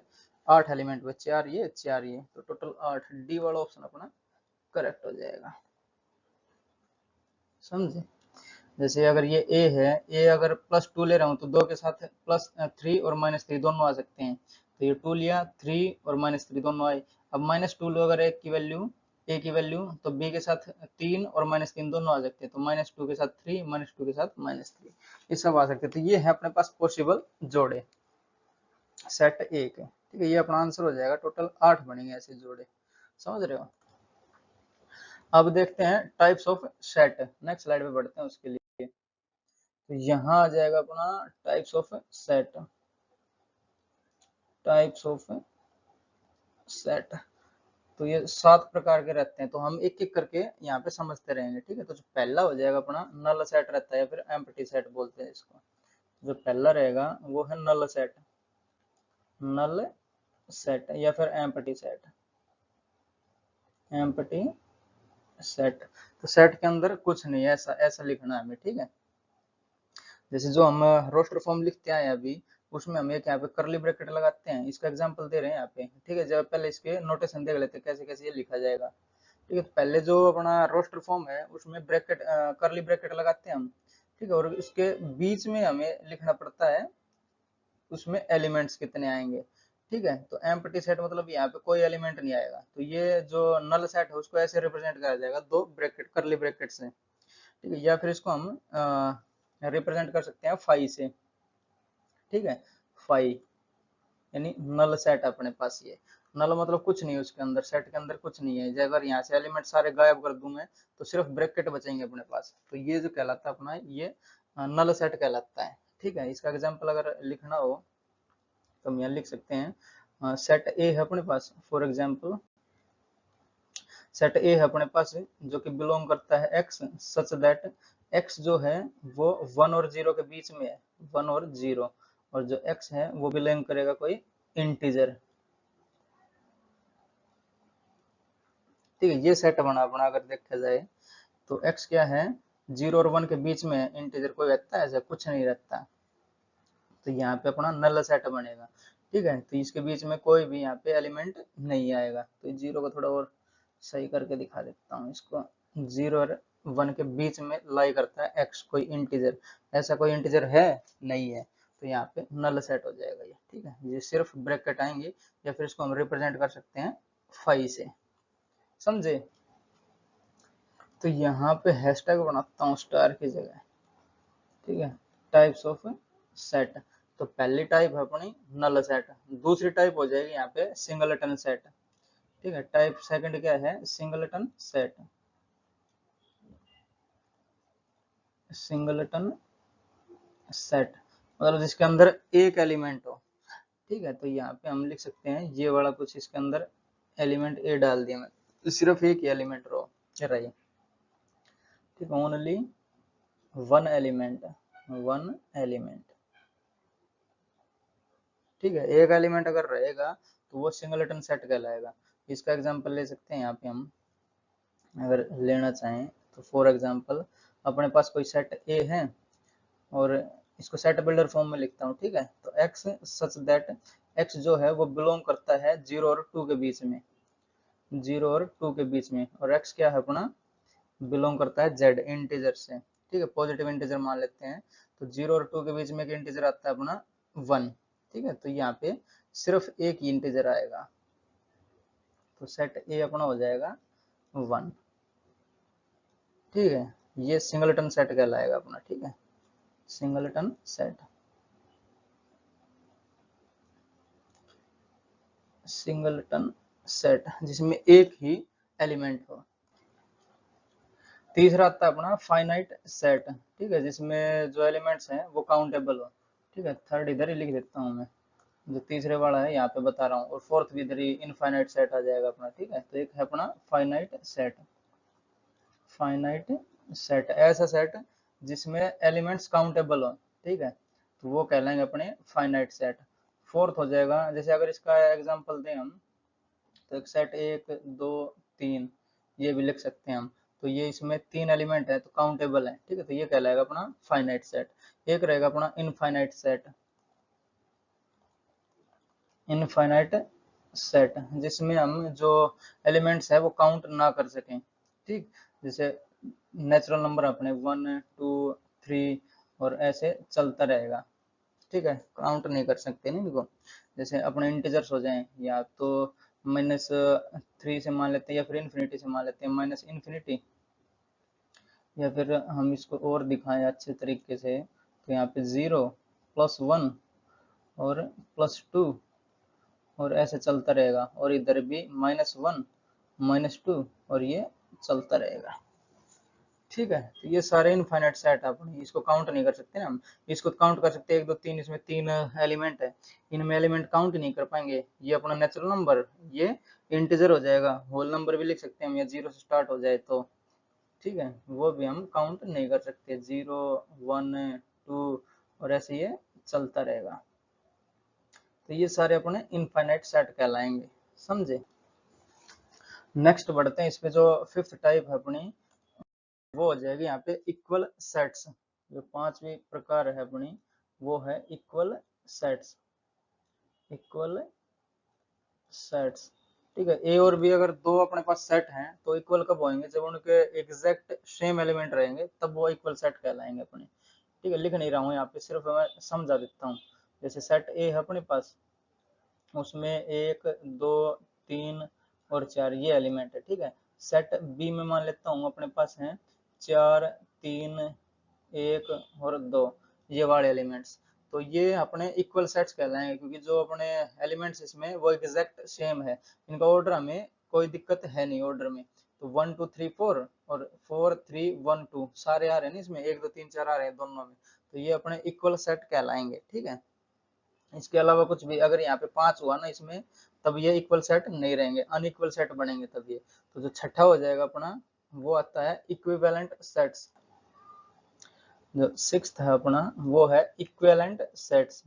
8 एलिमेंट हुए, 4 ये 4 ये, तो टोटल 8, डी वाला ऑप्शन अपना करेक्ट हो जाएगा। समझे, जैसे अगर ये a है, a अगर प्लस 2 ले रहा हूँ तो 2 के साथ प्लस 3 और माइनस 3 दोनों आ सकते हैं, तो ये 2 लिया, 3 और माइनस 3 दोनों आए। अब माइनस 2 लो अगर एक की वैल्यू, a की वैल्यू, तो b के साथ 3 और माइनस 3 दोनों आ सकते हैं, तो माइनस 2 के साथ 3, माइनस 2 के साथ माइनस 3, ये सब आ सकते हैं। तो ये है अपने पास पॉसिबल जोड़े सेट ए के। ठीक है, ये अपना आंसर हो जाएगा, टोटल 8 बनेंगे ऐसे जोड़े। समझ रहे हो, अब देखते हैं types of set, next slide पे बढ़ते हैं उसके लिए। तो यहाँ आ जाएगा अपना types of set, types of set, तो ये 7 प्रकार के रहते हैं, तो हम एक एक करके यहाँ पे समझते रहेंगे। ठीक है, तो जो पहला हो जाएगा अपना नल सेट रहता है, या फिर एम्प्टी सेट बोलते हैं इसको। जो पहला रहेगा वो है नल सेट, नल सेट या फिर एम्प्टी सेट, एम्प्टी सेट। तो सेट के अंदर कुछ नहीं है, ऐसा ऐसा लिखना है हमें। ठीक है, जैसे जो हम रोस्टर फॉर्म लिखते हैं अभी, उसमें हम एक यहाँ पे करली ब्रैकेट लगाते हैं, इसका एग्जांपल दे रहे हैं यहाँ पे। ठीक है, जब पहले इसके नोटेशन देख लेते हैं कैसे कैसे ये लिखा जाएगा। ठीक है, तो पहले जो अपना रोस्टर फॉर्म है उसमें ब्रैकेट करली ब्रैकेट लगाते हैं हम। ठीक है, और उसके बीच में हमें लिखना पड़ता है उसमें एलिमेंट्स कितने आएंगे। ठीक है। तो एम्प्टी सेट मतलब यहाँ पे कोई एलिमेंट नहीं आएगा, तो ये जो नल सेट है उसको ऐसे रिप्रेजेंट करा जाएगा, दो ब्रैकेट करली ब्रैकेट से, ठीक है। या फिर इसको हम रिप्रेजेंट कर सकते हैं फाई से, ठीक है। फाई यानी नल सेट अपने पास, ये नल मतलब कुछ नहीं है उसके अंदर, सेट के अंदर कुछ नहीं है। अगर यहाँ से एलिमेंट सारे गायब कर दूं मैं तो सिर्फ ब्रैकेट बचेंगे अपने पास, तो ये जो कहलाता है अपना ये नल सेट कहलाता है, ठीक है। इसका एग्जांपल अगर लिखना हो तो हम यहाँ लिख सकते हैं सेट ए है अपने पास, फॉर एग्जांपल सेट ए है अपने पास जो कि बिलोंग करता है एक्स, सच दैट एक्स जो है वो 1 और 0 के बीच में है, 1 और 0, और जो एक्स है वो बिलोंग करेगा कोई इंटीजर, ठीक है। ये सेट बना बना अगर देखा जाए तो एक्स क्या है 0 और 1 के बीच में इंटीजर कोई रहता है, ऐसा कुछ नहीं रहता, तो यहाँ पे अपना नल सेट बनेगा, ठीक है। तो इसके बीच में कोई भी यहाँ पे एलिमेंट नहीं आएगा। तो 0 को थोड़ा और सही करके दिखा देता हूँ इसको, 0 और 1 के बीच में लाई करता है एक्स, कोई इंटीजर, ऐसा कोई इंटीजर है नहीं है, तो यहाँ पे नल सेट हो जाएगा ये, ठीक है। ये सिर्फ ब्रैकेट आएंगे, या फिर इसको हम रिप्रेजेंट कर सकते हैं फाई से, समझे। तो यहाँ पे हैशटैग बनाता हूँ स्टार की जगह, ठीक है। टाइप्स ऑफ सेट, तो पहली टाइप है अपनी नल सेट, दूसरी टाइप हो जाएगी यहाँ पे सिंगलटन सेट, ठीक है। टाइप सेकंड क्या है सिंगलटन सेट, सिंगलटन सेट मतलब जिसके अंदर एक एलिमेंट हो, ठीक है। तो यहाँ पे हम लिख सकते हैं ये वाला कुछ, इसके अंदर एलिमेंट ए डाल दिया मैं, तो सिर्फ एक ही एलिमेंट रही, ठीक है। Only one element, one element, ठीक है। एक एलिमेंट अगर रहेगा तो वो सिंगलटन सेट कहलाएगा। इसका एग्जांपल ले सकते हैं यहाँ पे हम, अगर लेना चाहें तो फॉर एग्जांपल अपने पास कोई सेट ए है, और इसको सेट बिल्डर फॉर्म में लिखता हूँ, ठीक है। तो एक्स सच दैट एक्स जो है वो बिलोंग करता है 0 और 2 के बीच में, 0 और 2 के बीच में, और एक्स क्या है अपना बिलोंग करता है जेड इंटीजर से, ठीक है। पॉजिटिव इंटीजर मान लेते हैं, तो 0 और 2 के बीच में एक इंटीजर आता है अपना 1, ठीक है। तो यहाँ पे सिर्फ एक ही इंटीजर आएगा, तो सेट ए अपना हो जाएगा 1, ठीक है। ये सिंगलटन सेट कहलाएगा अपना, ठीक है। सिंगलटन सेट, सिंगलटन सेट जिसमें एक ही एलिमेंट हो। तीसरा आता है अपना फाइनाइट सेट, ठीक है, जिसमें जो एलिमेंट्स हैं वो काउंटेबल हो, ठीक है। थर्ड इधर ही लिख देता हूँ मैं, जो तीसरे वाला है यहाँ पे बता रहा हूँ, और फोर्थ भी इधर ही इनफाइनाइट सेट आ जाएगा अपना, ठीक है। तो एक है अपना फाइनाइट सेट, फाइनाइट सेट ऐसा सेट जिसमें एलिमेंट्स काउंटेबल हो, ठीक है, तो वो कहलाएंगे अपने फाइनाइट सेट। फोर्थ हो जाएगा, जैसे अगर इसका एग्जांपल दें हम, तो एक सेट 1 2 3 ये भी लिख सकते हैं हम, तो ये इसमें 3 एलिमेंट है तो काउंटेबल है, ठीक है। तो ये कहलाएगा अपना फाइनाइट सेट। एक रहेगा अपना इनफाइनाइट सेट, इनफाइनाइट सेट जिसमें हम जो एलिमेंट्स है वो काउंट ना कर सकें, ठीक। जैसे नेचुरल नंबर अपने 1 2 3 और ऐसे चलता रहेगा, ठीक है, काउंट नहीं कर सकते नहीं इनको। जैसे अपने इंटीजर्स हो जाएं, या तो -3 से मान लेते हैं, या फिर इन्फिनिटी से मान लेते हैं, -इन्फिनिटी, या फिर हम इसको और दिखाएं अच्छे तरीके से, तो यहाँ पे 0 +1 और +2 और ऐसे चलता रहेगा, और इधर भी -1 -2 और ये चलता रहेगा, ठीक है। तो ये सारे इनफाइनाइट सेट है अपने, इसको काउंट नहीं कर सकते ना हम। इसको काउंट कर सकते हैं 1 2 3, इसमें 3 एलिमेंट है, इनमें एलिमेंट काउंट नहीं कर पाएंगे, ये अपना नेचुरल नंबर, ये इंटीजर हो जाएगा, होल नंबर भी लिख सकते हैं हम, या 0 से स्टार्ट हो जाए तो, ठीक है, वो भी हम काउंट नहीं कर सकते, 0 1 2 और ऐसे ये चलता रहेगा। तो ये सारे अपने इनफाइनाइट सेट कहलाएंगे, समझे। नेक्स्ट बढ़ते हैं, इसमें जो फिफ्थ टाइप है अपनी वो हो जाएगी यहाँ पे इक्वल सेट्स। जो पांचवी प्रकार है अपनी वो है इक्वल सेट्स, इक्वल सेट्स, ठीक है। ए और बी अगर दो अपने पास सेट हैं तो इक्वल कब होंगे, जब उनके एग्जैक्ट सेम एलिमेंट रहेंगे तब वो इक्वल सेट कहलाएंगे अपने, ठीक है। लिख नहीं रहा हूँ यहाँ पे, सिर्फ मैं समझा देता हूँ। जैसे सेट ए है अपने पास, उसमें 1 2 3 और 4 ये एलिमेंट है, ठीक है। सेट बी में मान लेता हूँ अपने पास है 4 3 1 और 2 ये वाले एलिमेंट्स। तो ये अपने इक्वल सेट्स कहलाएंगे, क्योंकि जो अपने एलिमेंट्स इसमें वो एग्जैक्ट सेम है, इनका ऑर्डर हमें कोई दिक्कत है नहीं ऑर्डर में। तो 1 2 3 4 और 4 3 1 2 सारे आ रहे हैं ना इसमें, 1 2 3 4 आ रहे हैं दोनों में, तो ये अपने इक्वल सेट कहलाएंगे, ठीक है। इसके अलावा कुछ भी अगर यहाँ पे 5 हुआ ना इसमें, तब ये इक्वल सेट नहीं रहेंगे, अनइक्वल सेट बनेंगे तब ये। तो जो छठा हो जाएगा अपना वो आता है इक्विवेलेंट सेट्स। जो सिक्स्थ है अपना वो है इक्विवेलेंट सेट्स।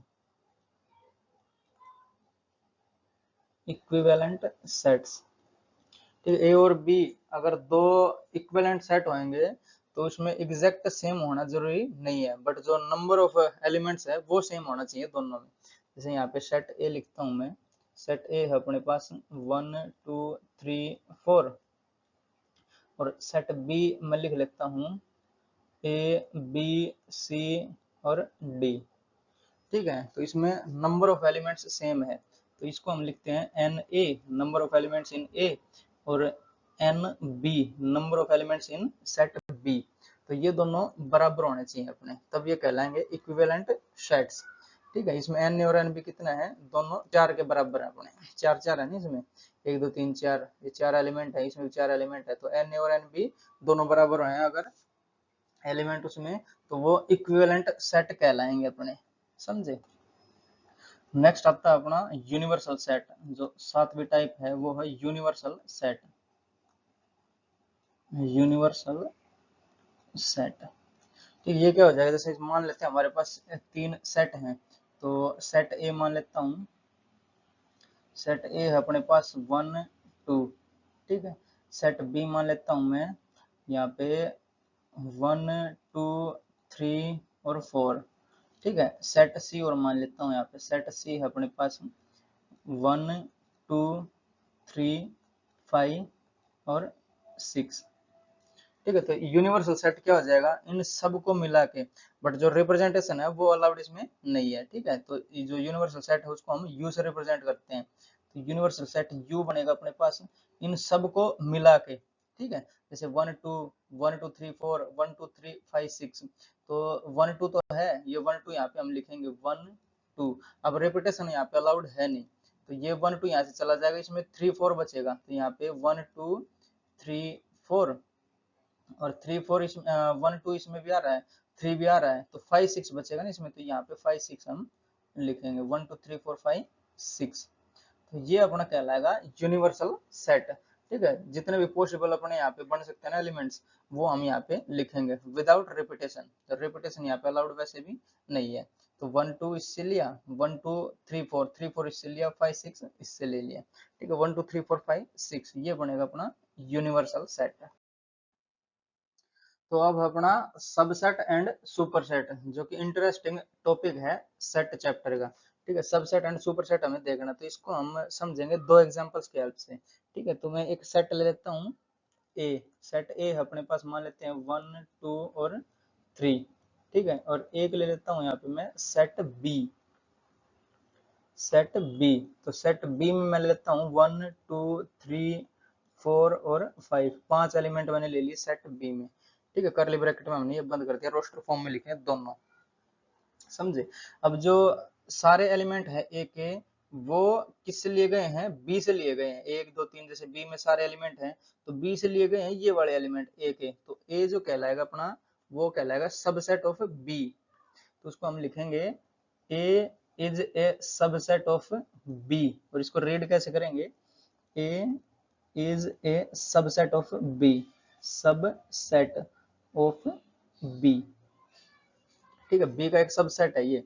इक्विवेलेंट सेट्स, ठीक है। ए और बी अगर दो इक्विवेलेंट सेट होंगे तो उसमें एग्जैक्ट सेम होना जरूरी नहीं है, बट जो नंबर ऑफ एलिमेंट्स है वो सेम होना चाहिए दोनों में। जैसे यहाँ पे सेट ए लिखता हूँ मैं, सेट ए है अपने पास 1 2 3 4, और सेट बी मैं लिख लेता हूँ ए बी सी और डी, ठीक है। तो इसमें नंबर ऑफ एलिमेंट्स सेम है, तो इसको हम लिखते हैं n A number of elements in A, और n B number of elements in set B. तो ये दोनों बराबर होने चाहिए अपने, तब ये कहलाएंगे इक्विवेलेंट सेट्स, ठीक है। इसमें एन ए और एन बी कितना है, दोनों 4 के बराबर है अपने, 4 4 है ना इसमें, 1 2 3 4, ये 4 एलिमेंट है, इसमें भी 4 एलिमेंट है, तो एन ए और एन बी दोनों बराबर हैं अगर एलिमेंट उसमें, तो वो इक्विवेलेंट सेट कहलाएंगे अपने, समझे। नेक्स्ट आता है अपना यूनिवर्सल सेट, जो सातवीं टाइप है वो है यूनिवर्सल सेट। यूनिवर्सल सेट, ठीक, ये क्या हो जाएगा, जैसे मान लेते हैं हमारे पास 3 सेट हैं, तो सेट ए मान लेता हूँ, सेट ए है अपने पास 1 2, ठीक है। सेट बी मान लेता हूँ मैं यहाँ पे 1 2 3 और 4, ठीक है। सेट सी और मान लेता हूँ, यहाँ पे सेट सी है अपने पास 1 2 3 5 और 6, ठीक है। तो यूनिवर्सल सेट क्या हो जाएगा, इन सब को मिला के, बट जो रिप्रेजेंटेशन है वो अलाउड इसमें नहीं है, ठीक है। तो ये जो यूनिवर्सल सेट है उसको हम यू से रिप्रेजेंट करते हैं, तो यूनिवर्सल सेट यू बनेगा अपने पास इन सब को मिला के, ठीक है। जैसे 1 2 1 2 3 4 1 2 3 5 6, तो 1 2 तो है, ये 1 2 यहाँ पे हम लिखेंगे 1 2, अब रिपीटेशन यहाँ पे अलाउड है नहीं, तो ये 1 2 यहाँ से चला जाएगा, इसमें 3 4 बचेगा, तो यहाँ पे 1 2 3 4 और 3 4 इसमें 1 2 इसमें भी आ रहा है, 3 भी आ रहा है, तो 5 6 बचेगा ना इसमें, तो यहाँ पे 5 6 हम लिखेंगे 1 2 3 4 5 6। तो ये अपना कहलाएगा यूनिवर्सल सेट, ठीक है। जितने भी पॉसिबल अपने यहाँ पे बन सकते हैं ना एलिमेंट्स, वो हम यहाँ पे लिखेंगे विदाउट रिपीटेशन, तो रिपीटेशन यहाँ पे अलाउड वैसे भी नहीं है। तो 1 2 इससे लिया, 1 2 3 4 3 4 इससे लिया, 5 6 इससे ले लिया, ठीक है। 1 2 3 4 5 6 ये बनेगा अपना यूनिवर्सल सेट। तो अब अपना सबसेट एंड सुपरसेट, जो कि इंटरेस्टिंग टॉपिक है सेट चैप्टर का, ठीक है। सबसेट एंड सुपरसेट हमें देखना, तो इसको हम समझेंगे दो एग्जांपल्स की हेल्प से, ठीक है। तो मैं एक सेट ले लेता हूँ ए, सेट ए अपने पास मान लेते हैं 1 2 और 3, ठीक है। और एक ले लेता हूँ यहाँ पे मैं सेट बी, सेट बी, तो सेट बी में मैं लेता हूँ 1 2 3 4 और 5, 5 एलिमेंट मैंने ले लिए सेट बी में, ठीक है। करली ब्रैकेट में हमने ये बंद कर दिया, रोस्टर फॉर्म में लिखे दोनों, समझे। अब जो सारे एलिमेंट है ए के, वो किससे लिए गए हैं, बी से लिए गए हैं, 1 2 3, जैसे बी में सारे एलिमेंट हैं तो बी से लिए गए हैं ये वाले एलिमेंट ए के, तो ए जो कहलाएगा अपना वो कहलाएगा सबसेट ऑफ बी, तो उसको हम लिखेंगे A is a subset of B, और इसको रीड कैसे करेंगे, A is a subset of B, subset of B, ठीक है। बी का एक सबसेट है ये,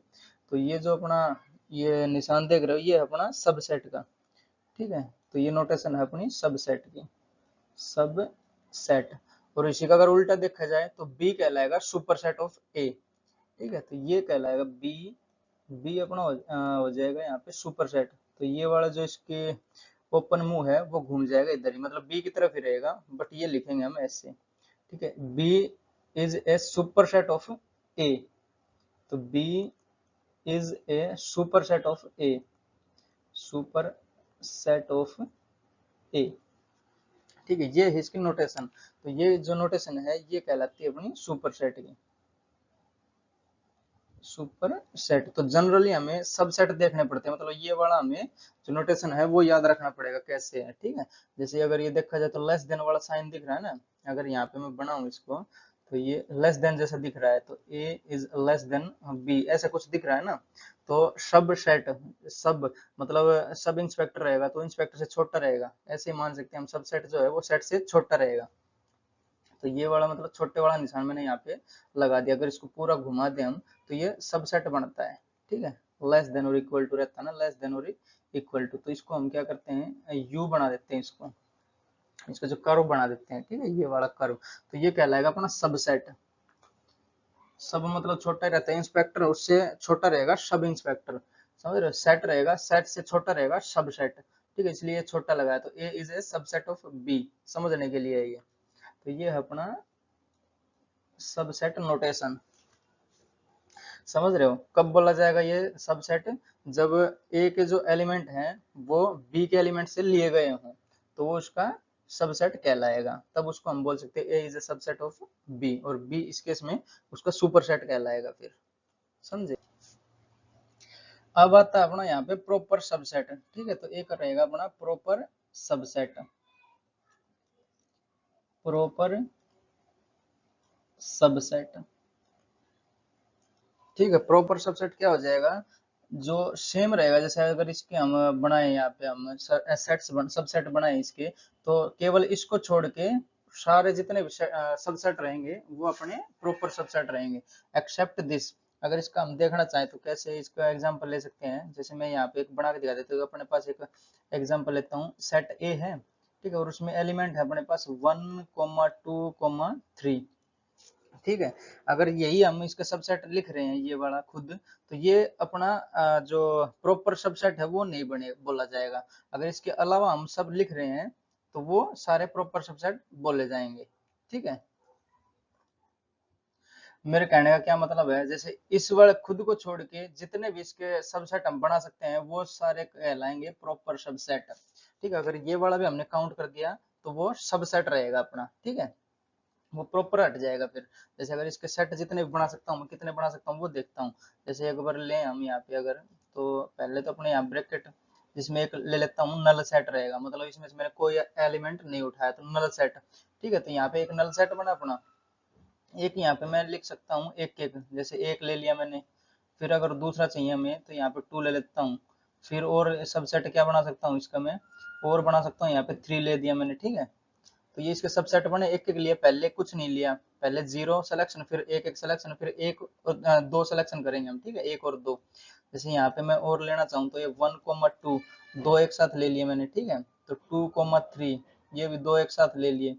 तो ये जो अपना ये निशान देख रहे हो ये है अपना सबसेट का, ठीक है। तो ये नोटेशन है अपनी सबसेट की, सबसेट। और इसी का अगर उल्टा देखा जाए तो बी कहलाएगा सुपरसेट ऑफ ए, ठीक है। तो ये कहलाएगा बी, बी अपना हो जाएगा यहाँ पे सुपरसेट, तो ये वाला जो इसके ओपन मुंह है वो घूम जाएगा इधर ही, मतलब बी की तरफ ही रहेगा, बट ये लिखेंगे हम ऐसे, ठीक है। B is a superset of A, तो B is a superset of A, superset of A. ठीक है, ये है इसकी नोटेशन। तो ये जो नोटेशन है ये कहलाती है अपनी सुपर सेट की, सुपर सेट। तो जनरली हमें सब सेट देखने पड़ते हैं, मतलब ये वाला हमें जो नोटेशन है वो याद रखना पड़ेगा कैसे है। ठीक है, जैसे अगर ये देखा जाए तो लेस देन वाला साइन दिख रहा है ना, अगर यहाँ पे मैं बनाऊं इसको तो ये लेस देन जैसा दिख रहा है, तो A is less than B ऐसा कुछ दिख रहा है ना। तो सब सेट, सब मतलब सब इंस्पेक्टर रहेगा तो इंस्पेक्टर से छोटा रहेगा, ऐसे ही मान सकते हैं हम, सब सेट जो है वो सेट से छोटा रहेगा। तो ये वाला मतलब छोटे वाला निशान मैंने यहाँ पे लगा दिया। अगर इसको पूरा घुमा दें हम तो ये सबसेट बनता है। ठीक है, लेस देन और इक्वल टू रहता है ना, लेस देन और इक्वल टू, तो इसको हम क्या करते हैं, यू बना देते हैं इसको, इसका जो कर्व बना देते हैं। ठीक है, ये वाला कर्व, तो ये कहलाएगा अपना सबसेट। सब मतलब छोटा ही रहता है, इंस्पेक्टर उससे छोटा रहेगा सब इंस्पेक्टर, समझ रहे हो, सेट रहेगा सेट से छोटा रहेगा सब सेट। ठीक है, इसलिए छोटा लगाया, तो A is a subset of B, समझने के लिए ये। तो ये है अपना सबसेट नोटेशन। समझ रहे हो, कब बोला जाएगा ये सबसेट, जब ए के जो एलिमेंट हैं वो बी के एलिमेंट से लिए गए हों तो वो उसका सबसेट कहलाएगा, तब उसको हम बोल सकते हैं A is a subset of B, और बी इस केस में उसका सुपर सेट कहलाएगा फिर। समझे। अब आता है अपना यहाँ पे प्रॉपर सबसेट। ठीक है, तो एक रहेगा अपना प्रॉपर सबसेट, प्रॉपर सबसेट। ठीक है, प्रॉपर सबसेट क्या हो जाएगा, जो सेम रहेगा, जैसे अगर इसके हम बनाए यहाँ पे हम सेट्स सबसेट बनाए इसके, तो केवल इसको छोड़ के सारे जितने भी सबसेट रहेंगे वो अपने प्रॉपर सबसेट रहेंगे, एक्सेप्ट दिस। अगर इसका हम देखना चाहें तो कैसे इसका एग्जांपल ले सकते हैं, जैसे मैं यहाँ पे एक बना के दिखा देता हूँ। अपने पास एक एग्जांपल लेता हूँ, सेट ए है। ठीक है, और उसमें एलिमेंट है अपने पास 1, 2, 3। ठीक है, अगर यही हम इसका सबसेट लिख रहे हैं ये वाला खुद, तो ये अपना जो प्रॉपर सबसेट है वो नहीं बने बोला जाएगा। अगर इसके अलावा हम सब लिख रहे हैं तो वो सारे प्रॉपर सबसेट बोले जाएंगे। ठीक है, मेरे कहने का क्या मतलब है, जैसे इस वाले खुद को छोड़ के जितने भी इसके सबसेट हम बना सकते हैं वो सारे कहलाएंगे प्रॉपर सबसेट। ठीक है, अगर ये वाला भी हमने काउंट कर दिया तो वो सबसेट रहेगा अपना। ठीक है, वो प्रॉपर हट जाएगा फिर। जैसे अगर इसके सेट जितने भी बना सकता हूँ मैं, कितने बना सकता हूँ वो देखता हूँ। जैसे एक बार ले हम यहाँ पे अगर, तो पहले तो अपने यहाँ ब्रैकेट, जिसमें एक ले लेता हूँ नल सेट रहेगा, मतलब इसमें से मैंने कोई एलिमेंट नहीं उठाया तो नल सेट। ठीक है, तो यहाँ पे एक नल सेट बना अपना। एक यहाँ पे मैं लिख सकता हूँ एक एक, जैसे एक ले लिया मैंने, फिर अगर दूसरा चाहिए हमें तो यहाँ पे 2 ले लेता हूँ। फिर और सबसेट क्या बना सकता हूँ इसका मैं, और बना सकता हूँ, यहाँ पे 3 ले दिया मैंने। ठीक है, तो ये इसके सबसेट बने एक एक लिए, पहले कुछ नहीं लिया, पहले 0 सिलेक्शन, फिर एक एक सिलेक्शन, फिर एक और 2 सिलेक्शन करेंगे हम। ठीक है, एक और 2। जैसे यहाँ पे मैं और लेना चाहूँ तो ये 1, 2 दो एक साथ ले लिए मैंने। ठीक है, तो 2, 3 ये भी दो एक साथ ले लिए,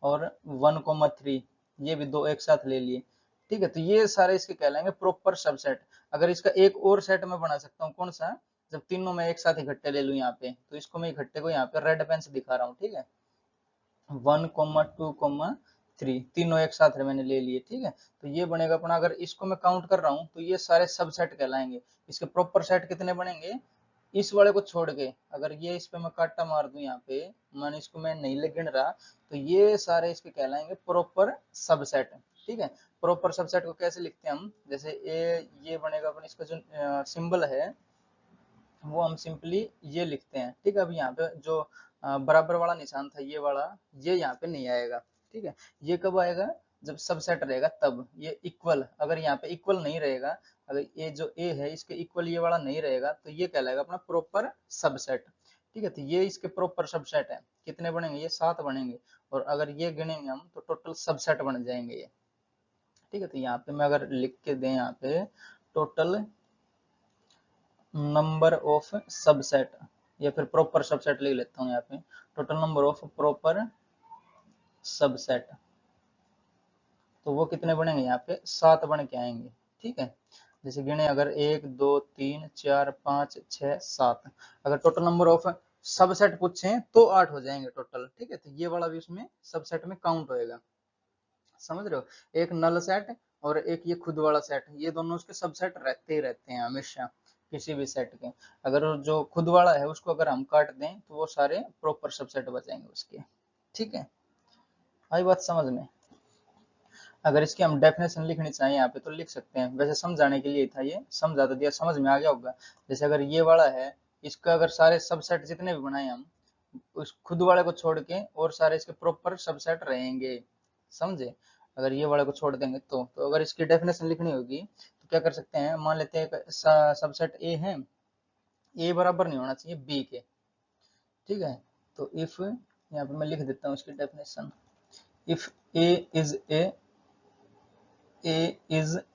और 1, 3 ये भी दो एक साथ ले लिए। ठीक है, तो ये सारे इसके कहलाएंगे प्रॉपर सबसेट। अगर इसका एक और सेट में बना सकता हूँ, कौन सा, जब तीनों में एक साथ इकट्ठे ले लूँ यहाँ पे, तो इसको मैं इकट्ठे को यहाँ पे रेड पेन से दिखा रहा हूँ। ठीक है, 1, 2, 3 तीनों एक साथ मैंने ले लिए। ठीक है, तो ये बनेगा अपना, अगर इसको मैं काउंट कर रहा हूँ तो ये सारे सबसेट कहलाएंगे। इसके प्रॉपर सेट कितने बनेंगे, इस वाले को छोड़ के, अगर ये इस पे मैं काटा मार दूं यहाँ पे, मान इसको मैं नहीं गिन रहा, तो ये सारे इसके कहलाएंगे प्रॉपर सबसेट। ठीक है, प्रॉपर सबसेट को कैसे लिखते हैं हम, जैसे ये बनेगा अपन, इसका जो सिंबल है वो हम सिंपली ये लिखते हैं। ठीक है, अब यहाँ पे जो बराबर वाला निशान था ये वाला, ये यहाँ पे नहीं आएगा। ठीक है, ये कब आएगा, जब सबसेट रहेगा तब। ये इक्वल, अगर यहाँ पे इक्वल नहीं रहेगा, अगर ये जो ए है इसके इक्वल ये वाला नहीं रहेगा तो ये कहलाएगा अपना प्रॉपर सबसेट। ठीक है, तो ये इसके प्रॉपर सबसेट है। कितने बनेंगे, ये 7 बनेंगे, और अगर ये गिनेंगे हम तो टोटल सबसेट बन जाएंगे ये। ठीक है, तो यहाँ पे मैं अगर लिख के दें यहाँ पे टोटल नंबर ऑफ सबसेट, या फिर प्रॉपर सबसेट लिख लेता हूँ यहाँ पे, total number of proper subset, तो वो कितने बनेंगे, यहाँ पे 7 बन के आएंगे। ठीक है, जैसे गिने अगर 1, 2, 3, 4, 5, 6, 7, अगर टोटल नंबर ऑफ सबसेट पूछे तो 8 हो जाएंगे टोटल। ठीक है, तो ये वाला भी उसमें सबसेट में काउंट होएगा। समझ रहे हो, एक नल सेट और एक ये खुद वाला सेट, ये दोनों उसके सबसेट रहते ही रहते हैं हमेशा। किसी भी सेट के। अगर जो खुद वाला है उसको अगर हम काट दें तो वो सारे प्रॉपर सबसेट बचेंगे उसके। ठीक है, आई बात समझ में? अगर इसकी हम डेफिनेशन लिखनी चाहिए यहाँ पे तो लिख सकते हैं, वैसे समझाने के लिए था, ये समझा तो दिया, समझ में आ गया होगा। जैसे अगर ये वाला है, इसका अगर सारे सबसेट जितने भी बनाए हम, उस खुद वाले को छोड़ के और सारे इसके प्रॉपर सबसेट रहेंगे, समझे? अगर ये वाले को छोड़ देंगे तो अगर इसकी डेफिनेशन लिखनी होगी तो क्या कर सकते हैं, मान लेते हैं सबसेट ए है, ए बराबर नहीं होना चाहिए बी के। ठीक है, तो इफ, यहाँ पे मैं लिख देता हूँ इसकी definition, if A is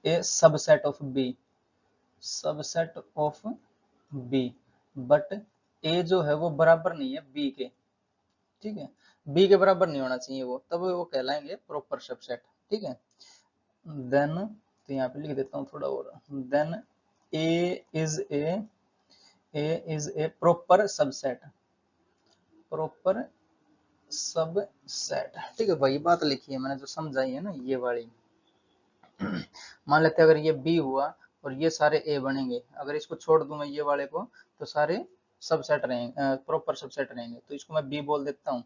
a subset of B, subset of B, but A जो है वो बराबर नहीं है बी के। ठीक है, बी के बराबर नहीं होना चाहिए वो, तब वो कहलाएंगे प्रॉपर सबसेट। ठीक है, देन, तो यहाँ पे लिख देता हूँ थोड़ा और, then A is a proper subset, proper subset. ठीक है भाई, बात लिखी है मैंने जो समझाई है ना ये वाली। मान लेते हैं अगर ये बी हुआ और ये सारे ए बनेंगे, अगर इसको छोड़ दूं मैं ये वाले को तो सारे सबसेट रहेंगे, प्रॉपर सबसेट रहेंगे, तो इसको मैं बी बोल देता हूँ।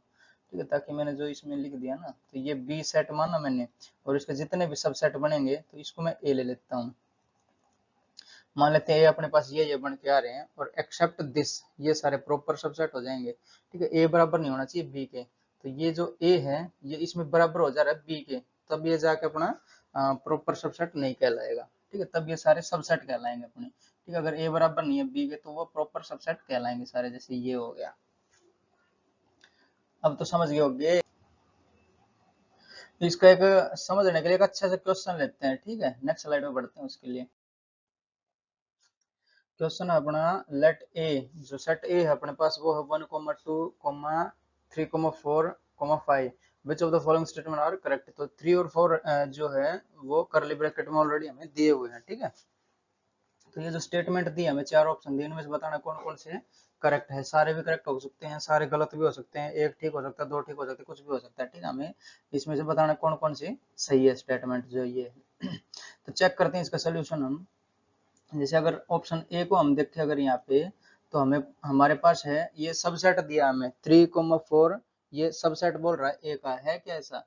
ठीक है, ताकि मैंने जो इसमें लिख दिया ना, तो ये बी सेट माना मैंने, और इसके जितने भी सबसेट बनेंगे तो इसको मैं ए ले लेता हूँ। मान लेते हैं अपने पास ये बन के आ रहे हैं, और एक्सेप्ट दिस, ये सारे प्रॉपर सबसेट हो जाएंगे। ठीक है, ए बराबर नहीं होना चाहिए बी के, तो ये जो ए है ये इसमें बराबर हो जा रहा है बी के, तब ये जाके अपना प्रॉपर सबसेट नहीं कहलाएगा। ठीक है, तब ये सारे सबसेट कहलाएंगे अपने। ठीक है, अगर ए बराबर नहीं है बी के तो वो प्रॉपर सबसेट कहलाएंगे सारे, जैसे ये हो गया। अब तो समझ गए होंगे। इसका एक समझने के लिए एक अच्छा सा क्वेश्चन लेते हैं। ठीक है, नेक्स्ट स्लाइड में बढ़ते हैं उसके लिए। क्वेश्चन है अपना, लेट ए, जो सेट ए है अपने पास वो है 1,2,3,4,5, which of the following statement are correct. तो 3 और 4 जो है वो करली ब्रैकेट में ऑलरेडी हमें दिए हुए हैं। ठीक है, तो ये जो स्टेटमेंट दिए हमें, 4 ऑप्शन दिए, इनमें से बताना कौन कौन से करेक्ट है। सारे भी करेक्ट हो सकते हैं, सारे गलत भी हो सकते हैं, एक ठीक हो सकता है, दो ठीक हो सकते हैं, कुछ भी हो सकता है। ठीक है, हमें इसमें से बताना कौन कौन सी सही है स्टेटमेंट जो ये है। तो चेक करते हैं इसका सोल्यूशन हम। जैसे अगर ऑप्शन ए को हम देखें अगर यहाँ पे, तो हमें हमारे पास है ये सबसेट दिया हमें 3,4, ये सबसेट बोल रहा है ए का, है क्या ऐसा?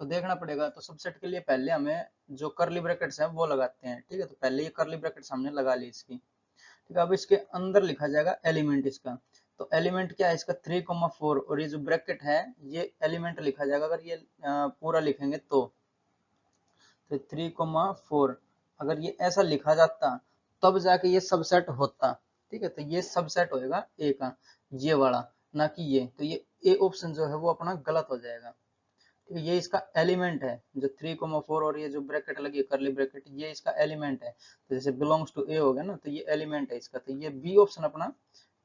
तो देखना पड़ेगा। तो सबसेट के लिए पहले हमें जो करली ब्रैकेट्स हैं वो लगाते हैं। ठीक है, तो पहले ये करली ब्रैकेट्स हमने लगा ली इसकी। ठीक है, अब इसके अंदर लिखा जाएगा एलिमेंट इसका। तो एलिमेंट क्या है इसका, 3,4, और ये जो ब्रैकेट है ये एलिमेंट लिखा जाएगा अगर ये पूरा लिखेंगे तो 3,4 अगर ये ऐसा लिखा जाता तब जाके ये सबसेट होता। ठीक है, तो ये सबसेट होएगा ए का, ये वाला, ना कि ये। तो ये ए ऑप्शन जो है वो अपना गलत हो जाएगा। ठीक है, ये इसका एलिमेंट है, जो 3,4 और ये जो ब्रैकेट लगी है करली ब्रैकेट, ये इसका एलिमेंट है। तो जैसे बिलोंग्स टू ए हो गया ना, तो ये एलिमेंट है इसका, तो ये बी ऑप्शन अपना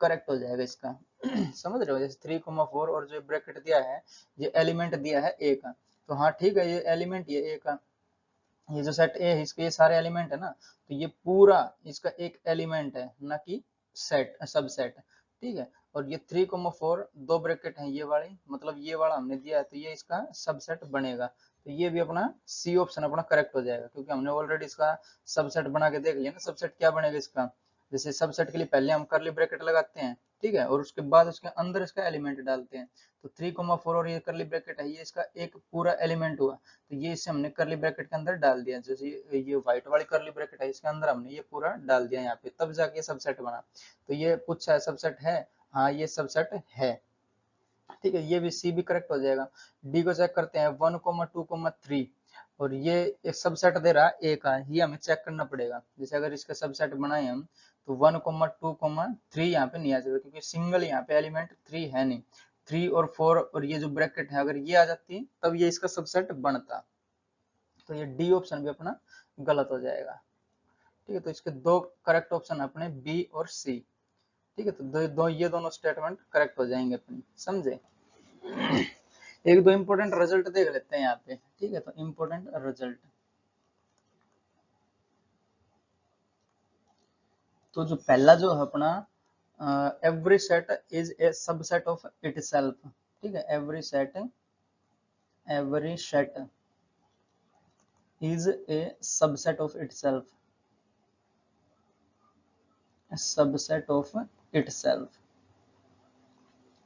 करेक्ट हो जाएगा इसका। समझ रहे हो, जैसे 3,4 और जो ब्रैकेट दिया है ये एलिमेंट दिया है ए का, तो हाँ ठीक है, ये एलिमेंट ये ए का, ये जो सेट ए है इसके ये सारे एलिमेंट है ना, तो ये पूरा इसका एक एलिमेंट है, ना कि सेट सबसेट। ठीक है, और ये 3,4 दो ब्रैकेट है ये वाली, मतलब ये वाला हमने दिया है, तो ये इसका सबसेट बनेगा। तो ये भी अपना सी ऑप्शन अपना करेक्ट हो जाएगा, क्योंकि हमने ऑलरेडी इसका सबसेट बना के देख लिया ना। सबसेट क्या बनेगा इसका, जैसे सबसेट के लिए पहले हम करली ब्रैकेट लगाते हैं, ठीक है, और उसके बाद उसके अंदर इसका एलिमेंट डालते हैं। तो 3,4 और ये करली ब्रैकेट है, ये इसका एक पूरा एलिमेंट हुआ, तो ये इसे हमने करली ब्रैकेट के अंदर डाल दिया। जैसे ये व्हाइट वाली करली ब्रैकेट है, इसके अंदर हमने ये पूरा डाल दिया यहाँ पे, तब जाके ये सबसेट बना। तो ये पूछा है सबसेट है, हाँ ये सबसेट है। ठीक है, ये भी सी भी करेक्ट हो जाएगा। डी को चेक करते हैं, 1,2,3, और ये एक सबसेट दे रहा है ए का, ये हमें चेक करना पड़ेगा। जैसे अगर इसका सबसेट बनाए हम, तो 1,2,3 यहाँ पे नहीं आ सकता, क्योंकि सिंगल यहाँ पे एलिमेंट 3 है नहीं। 3 और 4 और ये जो ब्रैकेट है अगर ये आ जाती तब ये इसका सबसेट बनता। तो ये डी ऑप्शन भी अपना गलत हो जाएगा। ठीक है, तो इसके दो करेक्ट ऑप्शन अपने बी और सी। ठीक है, तो ये दोनों स्टेटमेंट करेक्ट हो जाएंगे अपनी, समझे? एक दो इंपॉर्टेंट रिजल्ट देख लेते हैं यहाँ पे। ठीक है, तो इंपॉर्टेंट रिजल्ट, तो जो पहला जो है अपना, every set is a subset of itself. ठीक है, every set is a subset of itself. Subset of itself.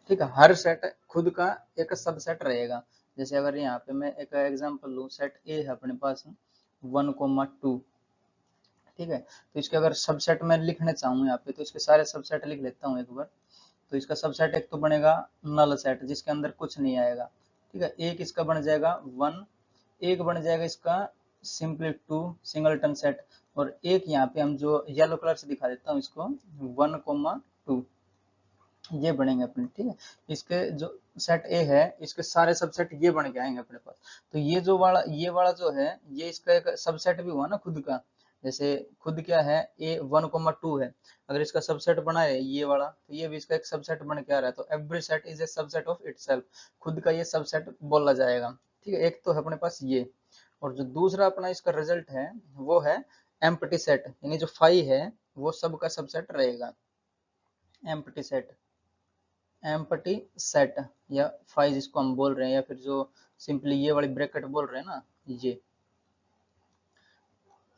ठीक है, हर सेट खुद का एक सबसेट रहेगा। जैसे अगर यहाँ पे मैं एक एग्जांपल लूँ, सेट ए है अपने पास 1,2, ठीक है, तो इसके अगर सबसेट में लिखने चाहूँ यहाँ पे, तो इसके सारे सबसेट लिख लेता हूँ एक बार। तो इसका सबसेट एक तो बनेगा नल सेट, जिसके अंदर कुछ नहीं आएगा। ठीक है, एक इसका बन जाएगा 1, एक बन जाएगा इसका सिंपली 2 सिंगलटन सेट, और एक यहाँ पे हम जो येलो कलर से दिखा देता हूँ इसको 1,2 ये बनेंगे अपने। ठीक है, इसके जो सेट ए है इसके सारे सबसेट ये बन के आएंगे अपने पास। तो ये वाला जो है ये इसका एक सबसेट भी हुआ ना खुद का। जैसे खुद क्या है, ए 1,2 है, अगर इसका सबसेट बना है ये वाला, तो ये भी इसका एक सबसेट बन के आ रहा है। तो every set is a subset of itself, खुद का ये सबसेट बोला जाएगा। ठीक है, एक तो है अपने पास ये, और जो दूसरा अपना इसका रिजल्ट है वो है एम्प्टी सेट, यानी जो फाई है वो सब का सबसेट रहेगा। एम्प्टी सेट, एम्प्टी सेट या फाई जिसको हम बोल रहे हैं, या फिर जो सिंपली ये वाली ब्रैकेट बोल रहे हैं ना, ये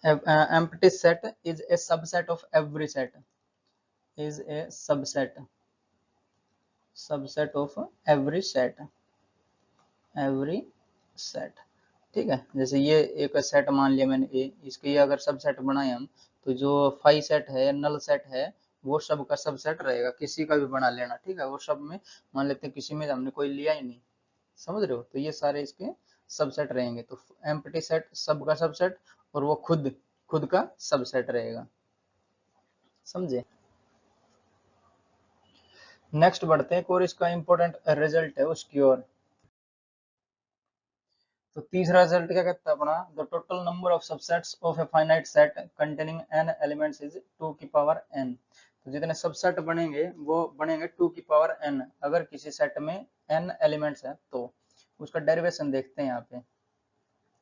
empty set is a subset of every set, is a subset of every set, every set. ठीक है, जैसे ये एक सेट मान लिया मैंने ए, इसके ये अगर सबसेट बनाए हम, तो जो फाई सेट है, नल सेट है, वो सब का सबसेट रहेगा, किसी का भी बना लेना। ठीक है, वो सब में मान लेते हैं किसी में हमने कोई लिया ही नहीं, समझ रहे हो, तो ये सारे इसके सबसेट रहेंगे। तो एम्प्टी सेट सब का सबसेट, और वो खुद खुद का सबसेट रहेगा, समझे। नेक्स्ट बढ़ते हैं, और इसका इंपॉर्टेंट रिजल्ट है उसकी ओर। तो तीसरा रिजल्ट क्या कहता है अपना, the total number of subsets of a finite set containing n elements is 2 की पावर n। तो जितने सबसेट बनेंगे वो बनेंगे 2 की पावर n, अगर किसी सेट में n एलिमेंट्स है तो। उसका डेरिवेशन देखते हैं यहाँ पे।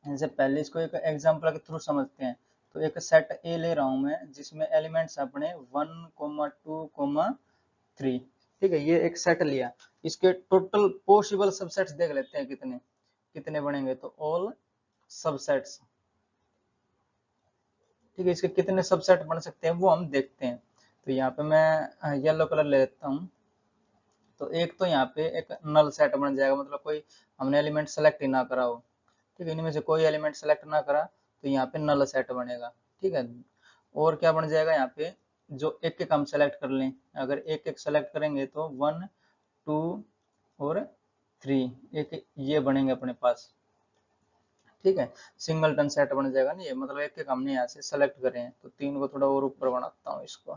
जैसे पहले इसको एक एग्जांपल के थ्रू समझते हैं। तो एक सेट ए ले रहा हूं मैं, जिसमें एलिमेंट्स अपने 1,2,3। ठीक है, ये एक सेट लिया, इसके टोटल पॉसिबल सबसेट्स देख लेते हैं कितने कितने बनेंगे। तो ऑल सबसेट्स, ठीक है, इसके कितने सबसेट बन सकते हैं वो हम देखते हैं। तो यहाँ पे मैं येलो कलर ले लेता हूँ। तो एक तो यहाँ पे एक नल सेट बन जाएगा, मतलब कोई हमने एलिमेंट सेलेक्ट ही ना करा हो। ठीक है, इनमें से कोई एलिमेंट सेलेक्ट ना करा तो यहाँ पे नल सेट बनेगा। ठीक है, और क्या बन जाएगा यहाँ पे, जो एक एक हम सेलेक्ट कर लें, अगर एक एक सेलेक्ट करेंगे तो 1, 2 और 3 एक ये बनेंगे अपने पास। ठीक है, सिंगलटन सेट बन जाएगा ना ये, मतलब एक एक हमने यहाँ से सेलेक्ट करे हैं। तो 3 को थोड़ा और ऊपर बनाता हूँ इसको।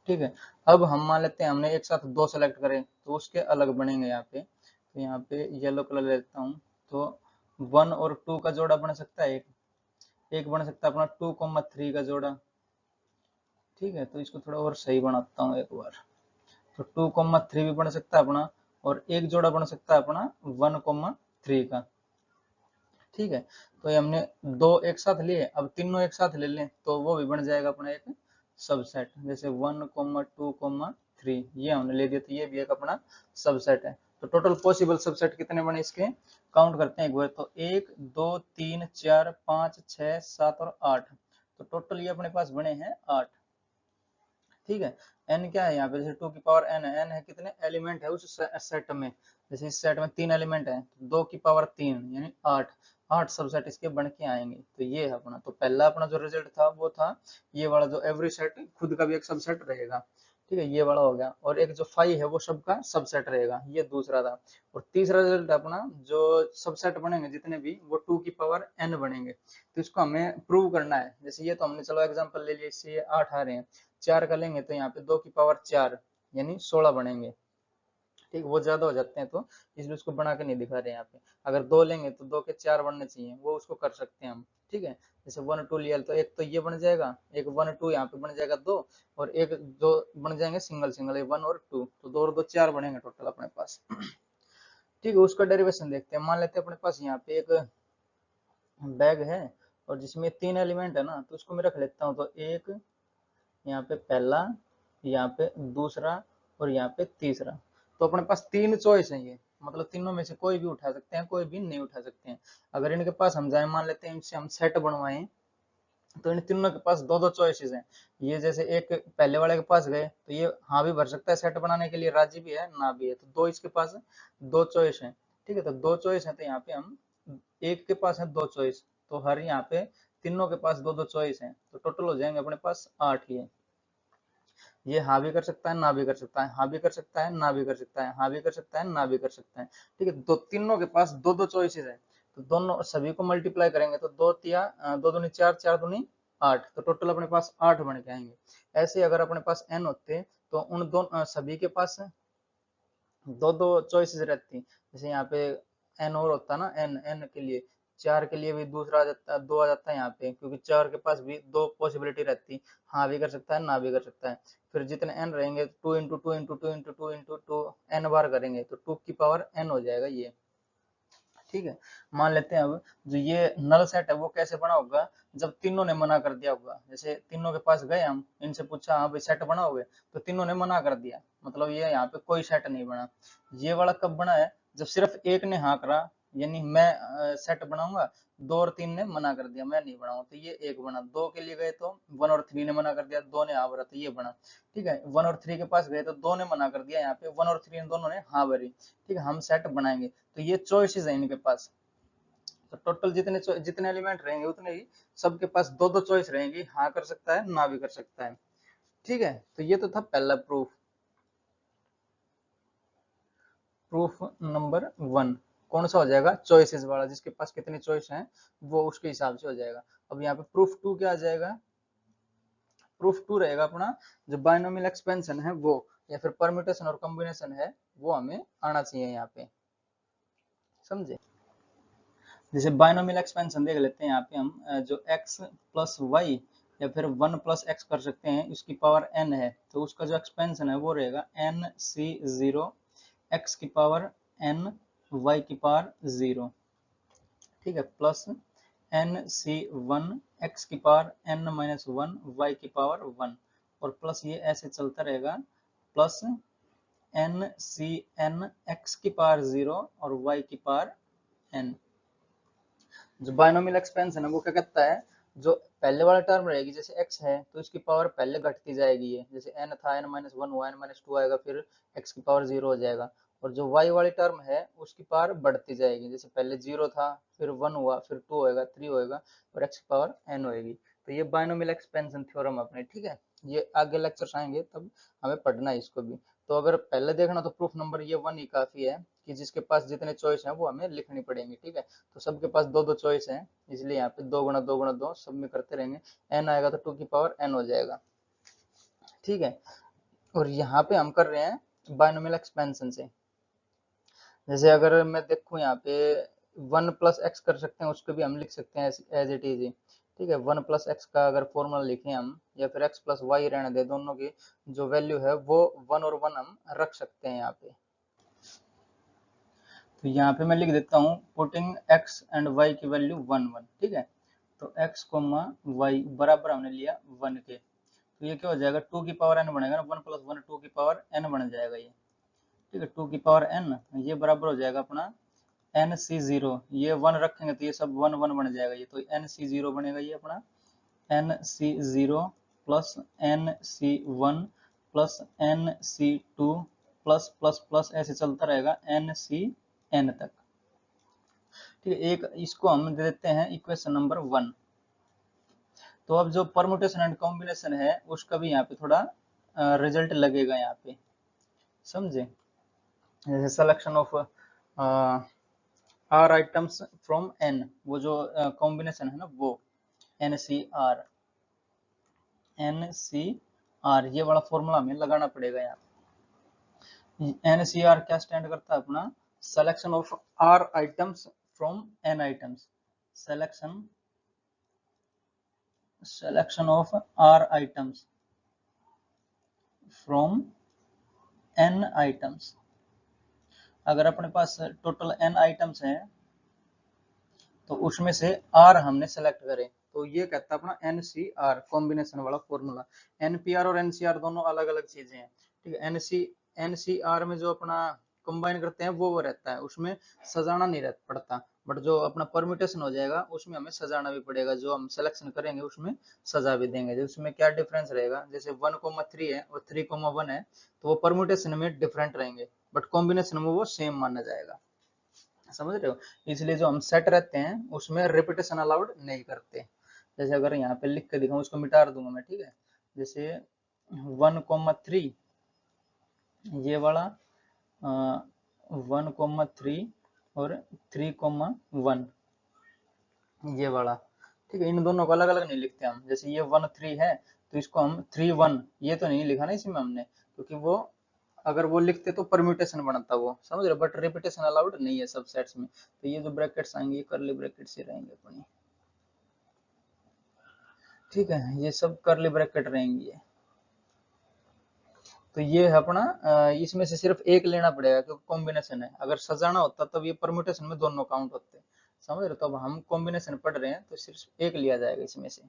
ठीक है, अब हम मान लेते हैं हमने एक साथ 2 सेलेक्ट करे, तो उसके अलग बनेंगे यहाँ पे। तो यहाँ पे येलो कलर ले लेता हूँ। तो 1 और 2 का जोड़ा बन सकता है, एक एक बन सकता है अपना 2,3 का जोड़ा। ठीक है, तो इसको थोड़ा और सही बनाता हूँ एक बार। तो 2,3 भी बन सकता है अपना, और एक जोड़ा बन सकता है अपना 1,3 का। ठीक है, तो ये हमने दो एक साथ लिए, अब तीनों एक साथ ले लें तो वो भी बन जाएगा अपना एक सबसेट। जैसे 1,2,3 ये हमने ले दिया, तो ये भी एक अपना सबसेट है। तो टोटल पॉसिबल सबसेट कितने बने इसके, काउंट करते हैं एक बार। तो 1, 2, 3, 4, 5, 6, 7 और 8। तो टोटल ये अपने पास बने हैं 8। ठीक है, n क्या है यहाँ पे, जैसे 2 की पावर n है, n है कितने एलिमेंट है उस सेट में। जैसे इस सेट में 3 एलिमेंट है, तो 2 की पावर 3 यानी 8, 8 सबसेट इसके बन के आएंगे। तो ये है अपना, तो पहला अपना जो रिजल्ट था वो था ये वाला, जो एवरी सेट खुद का भी एक सबसेट रहेगा। ठीक है, ये वाला हो गया, और एक जो फाई है वो सबका सबसेट रहेगा, ये दूसरा था। और तीसरा रिजल्ट अपना, जो सबसेट बनेंगे जितने भी वो 2 की पावर n बनेंगे। तो इसको हमें प्रूव करना है। जैसे ये तो हमने चलो एग्जांपल ले लिया, इससे ये 8 आ रहे हैं, 4 का लेंगे तो यहाँ पे 2 की पावर 4 यानी 16 बनेंगे। ठीक, वो ज्यादा हो जाते हैं तो इसलिए उसको बना के नहीं दिखा रहे हैं यहाँ पे। अगर 2 लेंगे तो 2 के 4 बनने चाहिए, वो उसको कर सकते हैं हम। ठीक है, जैसे 1, 2 लिया तो एक तो ये बन जाएगा, एक 1, 2 यहाँ पे बन जाएगा 2, और एक दो बन जाएंगे सिंगल सिंगल 1 और 2, तो 2 और 2 4 बनेंगे टोटल अपने पास। ठीक है, उसका डेरिवेशन देखते हैं। मान लेते हैं अपने पास यहाँ पे एक बैग है, और जिसमें 3 एलिमेंट है ना, तो उसको मैं रख लेता हूँ। तो एक यहाँ पे पहला, यहाँ पे दूसरा, और यहाँ पे तीसरा। तो अपने पास 3 चॉइस है, ये मतलब तीनों में से कोई भी उठा सकते हैं, कोई भी नहीं उठा सकते हैं। अगर इनके पास हम जाए, मान लेते हैं इनसे हम सेट बनवाएं, तो इन तीनों के पास दो दो चॉइसेस हैं। ये जैसे एक पहले वाले के पास गए तो ये हाँ भी भर सकता है, सेट बनाने के लिए राजी भी है ना भी है, तो दो इसके पास दो चॉइस है। ठीक है, तो दो चॉइस है, तो यहाँ पे हम एक के पास है दो चॉइस, तो हर यहाँ पे तीनों के पास दो दो चॉइस है, तो टोटल हो जाएंगे अपने पास 8। ये हाँ भी कर सकता है ना भी कर सकता है, हाँ भी कर सकता है ना भी कर सकता है, हाँ भी कर सकता है ना भी कर सकता है। ठीक है, दो तीनों के पास दो दो चॉइसेस है, तो दोनों सभी को मल्टीप्लाई करेंगे तो दो तिया दो दूनी चार, चार दूनी 8, तो टोटल अपने पास 8 बन के आएंगे। ऐसे अगर अपने पास n होते तो उन दोनों सभी के पास दो दो चॉइसेस रहती। जैसे यहाँ पे n और होता ना, n के लिए, चार के लिए भी दूसरा आ जाता, दो आ जाता है यहाँ पे, क्योंकि चार के पास भी दो पॉसिबिलिटी रहती, हाँ भी कर सकता है ना भी कर सकता है। फिर जितने n रहेंगे 2 into two into two into two into two n बार करेंगे तो 2 की पावर n हो जाएगा ये। ठीक है, मान लेते हैं अब जो ये नल सेट है वो कैसे बना होगा, जब तीनों ने मना कर दिया होगा। जैसे तीनों के पास गए हम, इनसे पूछा हाँ भाई सेट बनाओगे, तो तीनों ने मना कर दिया, मतलब ये यहाँ पे कोई सेट नहीं बना। ये वाला कब बना है, जब सिर्फ एक ने हाँ करा, यानी मैं सेट बनाऊंगा, दो और तीन ने मना कर दिया मैं नहीं बनाऊंगा, तो ये एक बना। दो के लिए गए तो वन और थ्री ने मना कर दिया, दो ने हाँ भरा, तो ये बना। ठीक है, वन और थ्री के पास गए तो दो ने मना कर दिया, यहाँ पे वन और थ्री दोनों ने हाँ भरी। ठीक है, हम सेट बनाएंगे, तो ये चॉइसेस है इनके पास। तो टोटल जितने जितने एलिमेंट रहेंगे उतने ही सबके पास दो दो चॉइस रहेंगी, हाँ कर सकता है ना भी कर सकता है। ठीक है, तो ये तो था पहला प्रूफ। प्रूफ नंबर 1 कौन सा हो जाएगा, चॉइसेस वाला, जिसके पास कितनी चॉइस है वो उसके हिसाब से हो जाएगा। अब यहाँ पे प्रूफ 2 क्या आ जाएगा, प्रूफ 2 रहेगा अपना जो बायनोमियल एक्सपेंशन है वो, या फिर परम्यूटेशन और कॉम्बिनेशन है वो हमें आना चाहिए यहाँ पे, समझे। जैसे बायनोमियल एक्सपेंशन देख लेते हैं यहाँ पे हम, जो x प्लस वाई या फिर 1 प्लस एक्स कर सकते हैं, उसकी पावर n है, तो उसका जो एक्सपेंशन है वो रहेगा nc0 x की पावर n y की पावर 0। ठीक है, प्लस nc1 x की पावर n माइनस 1 y की पावर 1, और प्लस ये ऐसे चलता रहेगा, प्लस ncn x की पावर 0 और y की पावर n। जो बायनोमियल एक्सपेंशन है वो क्या कहता है, जो पहले वाला टर्म रहेगी, जैसे x है तो इसकी पावर पहले घटती जाएगी, है जैसे n था n माइनस वन हुआ, n माइनस टू आएगा, फिर x की पावर 0 हो जाएगा। और जो y वाली टर्म है उसकी पावर बढ़ती जाएगी, जैसे पहले 0 था, फिर 1 हुआ, फिर 2 होएगा, 3 होएगा, और x की पावर n होएगी। तो ये बायनोमियल एक्सपेंशन थ्योरम अपने। ठीक है, ये आगे लेक्चर्स आएंगे तब हमें पढ़ना है इसको भी। तो अगर पहले देखना तो प्रूफ नंबर ये 1 ही काफी है, कि जिसके पास जितने चॉइस हैं वो हमें लिखनी पड़ेंगी। ठीक है, तो सबके पास दो दो चॉइस है, इसलिए यहाँ पे दो गुणा दो गुणा दो सब में करते रहेंगे, n आएगा तो 2 की पावर n हो जाएगा। ठीक है, और यहाँ पे हम कर रहे हैं बायनोमियल एक्सपेंशन से। जैसे अगर मैं देखूँ यहाँ पे 1 प्लस एक्स कर सकते हैं, उसको भी हम लिख सकते हैं एज इट इज। ठीक है, 1 प्लस एक्स का अगर फॉर्मूला लिखें हम, या फिर x प्लस वाई रहने दे, दोनों की जो वैल्यू है वो 1 और 1 हम रख सकते हैं यहाँ पे। तो यहाँ पे मैं लिख देता हूँ पुटिंग x एंड y की वैल्यू 1 1। ठीक है, तो x कोमा वाई बराबर हमने लिया 1 के, तो ये क्या हो जाएगा, 2 की पावर n बनेगा ना, 1 प्लस 1 2 की पावर n बन जाएगा ये। ठीक है, 2 की पावर n, ये बराबर हो जाएगा अपना nc0, ये 1 रखेंगे तो ये सब 1 1 बन जाएगा ये, तो nc0 बनेगा ये अपना nc0 plus nc1 plus nc2 plus plus plus ऐसे चलता रहेगा ncn तक। ठीक है, एक इसको हम दे देते हैं इक्वेशन नंबर 1। तो अब जो परमुटेशन एंड कॉम्बिनेशन है उसका भी यहाँ पे थोड़ा रिजल्ट लगेगा यहाँ पे, समझे। जैसे selection of r items from n, वो जो कॉम्बिनेशन है ना वो NCR, ये वाला फॉर्मूला हमें लगाना पड़ेगा यहाँ। NCR क्या स्टैंड करता है अपना, selection of r items from n items, selection of r items from n items। अगर अपने पास टोटल n आइटम्स हैं तो उसमें से r हमने सेलेक्ट करें, तो ये कहता है अपना NCR कॉम्बिनेशन वाला फॉर्मूला। NPR और NCR दोनों अलग अलग चीजें हैं। ठीक है, NCR में जो अपना कंबाइन करते हैं वो रहता है, उसमें सजाना नहीं रहता पड़ता। बट जो अपना परम्यूटेशन हो जाएगा उसमें हमें सजाना भी पड़ेगा, जो हम सिलेक्शन करेंगे उसमें सजा भी देंगे। जो उसमें क्या डिफरेंस रहेगा, जैसे 1,3 है और 3,1 है, तो वो परम्यूटेशन में डिफरेंट रहेंगे, बट कॉम्बिनेशन में वो सेम माना जाएगा। समझ रहे हो? इसलिए जो हम सेट रहते हैं उसमें रिपीटेशन अलाउड नहीं करते। जैसे अगर यहाँ पे लिख के दिखाऊं, उसको मिटा दूंगा मैं, ठीक है। जैसे 1,3 ये वाला, 1,3 और 3,1 ये वाला, ठीक है। इन दोनों को अलग अलग नहीं लिखते हम। जैसे ये 1,3 है तो इसको हम 3,1 ये तो नहीं लिखा ना इसमें हमने, क्योंकि वो अगर वो लिखते तो परम्यूटेशन बनता वो, समझ रहे हो। बट रिपीटेशन अलाउड नहीं है सब सेट्स में। तो ये जो ब्रैकेट्स आएंगे ये करली ब्रैकेट्स ही रहेंगे अपनी, ठीक है। ये सब करली ब्रैकेट रहेंगी। तो ये है अपना, इसमें से सिर्फ एक लेना पड़ेगा क्योंकि कॉम्बिनेशन है। अगर सजाना होता तब ये परम्यूटेशन में दोनों काउंट होते, समझ रहे हो। तो अब हम कॉम्बिनेशन पढ़ रहे हैं तो सिर्फ एक लिया जाएगा इसमें से,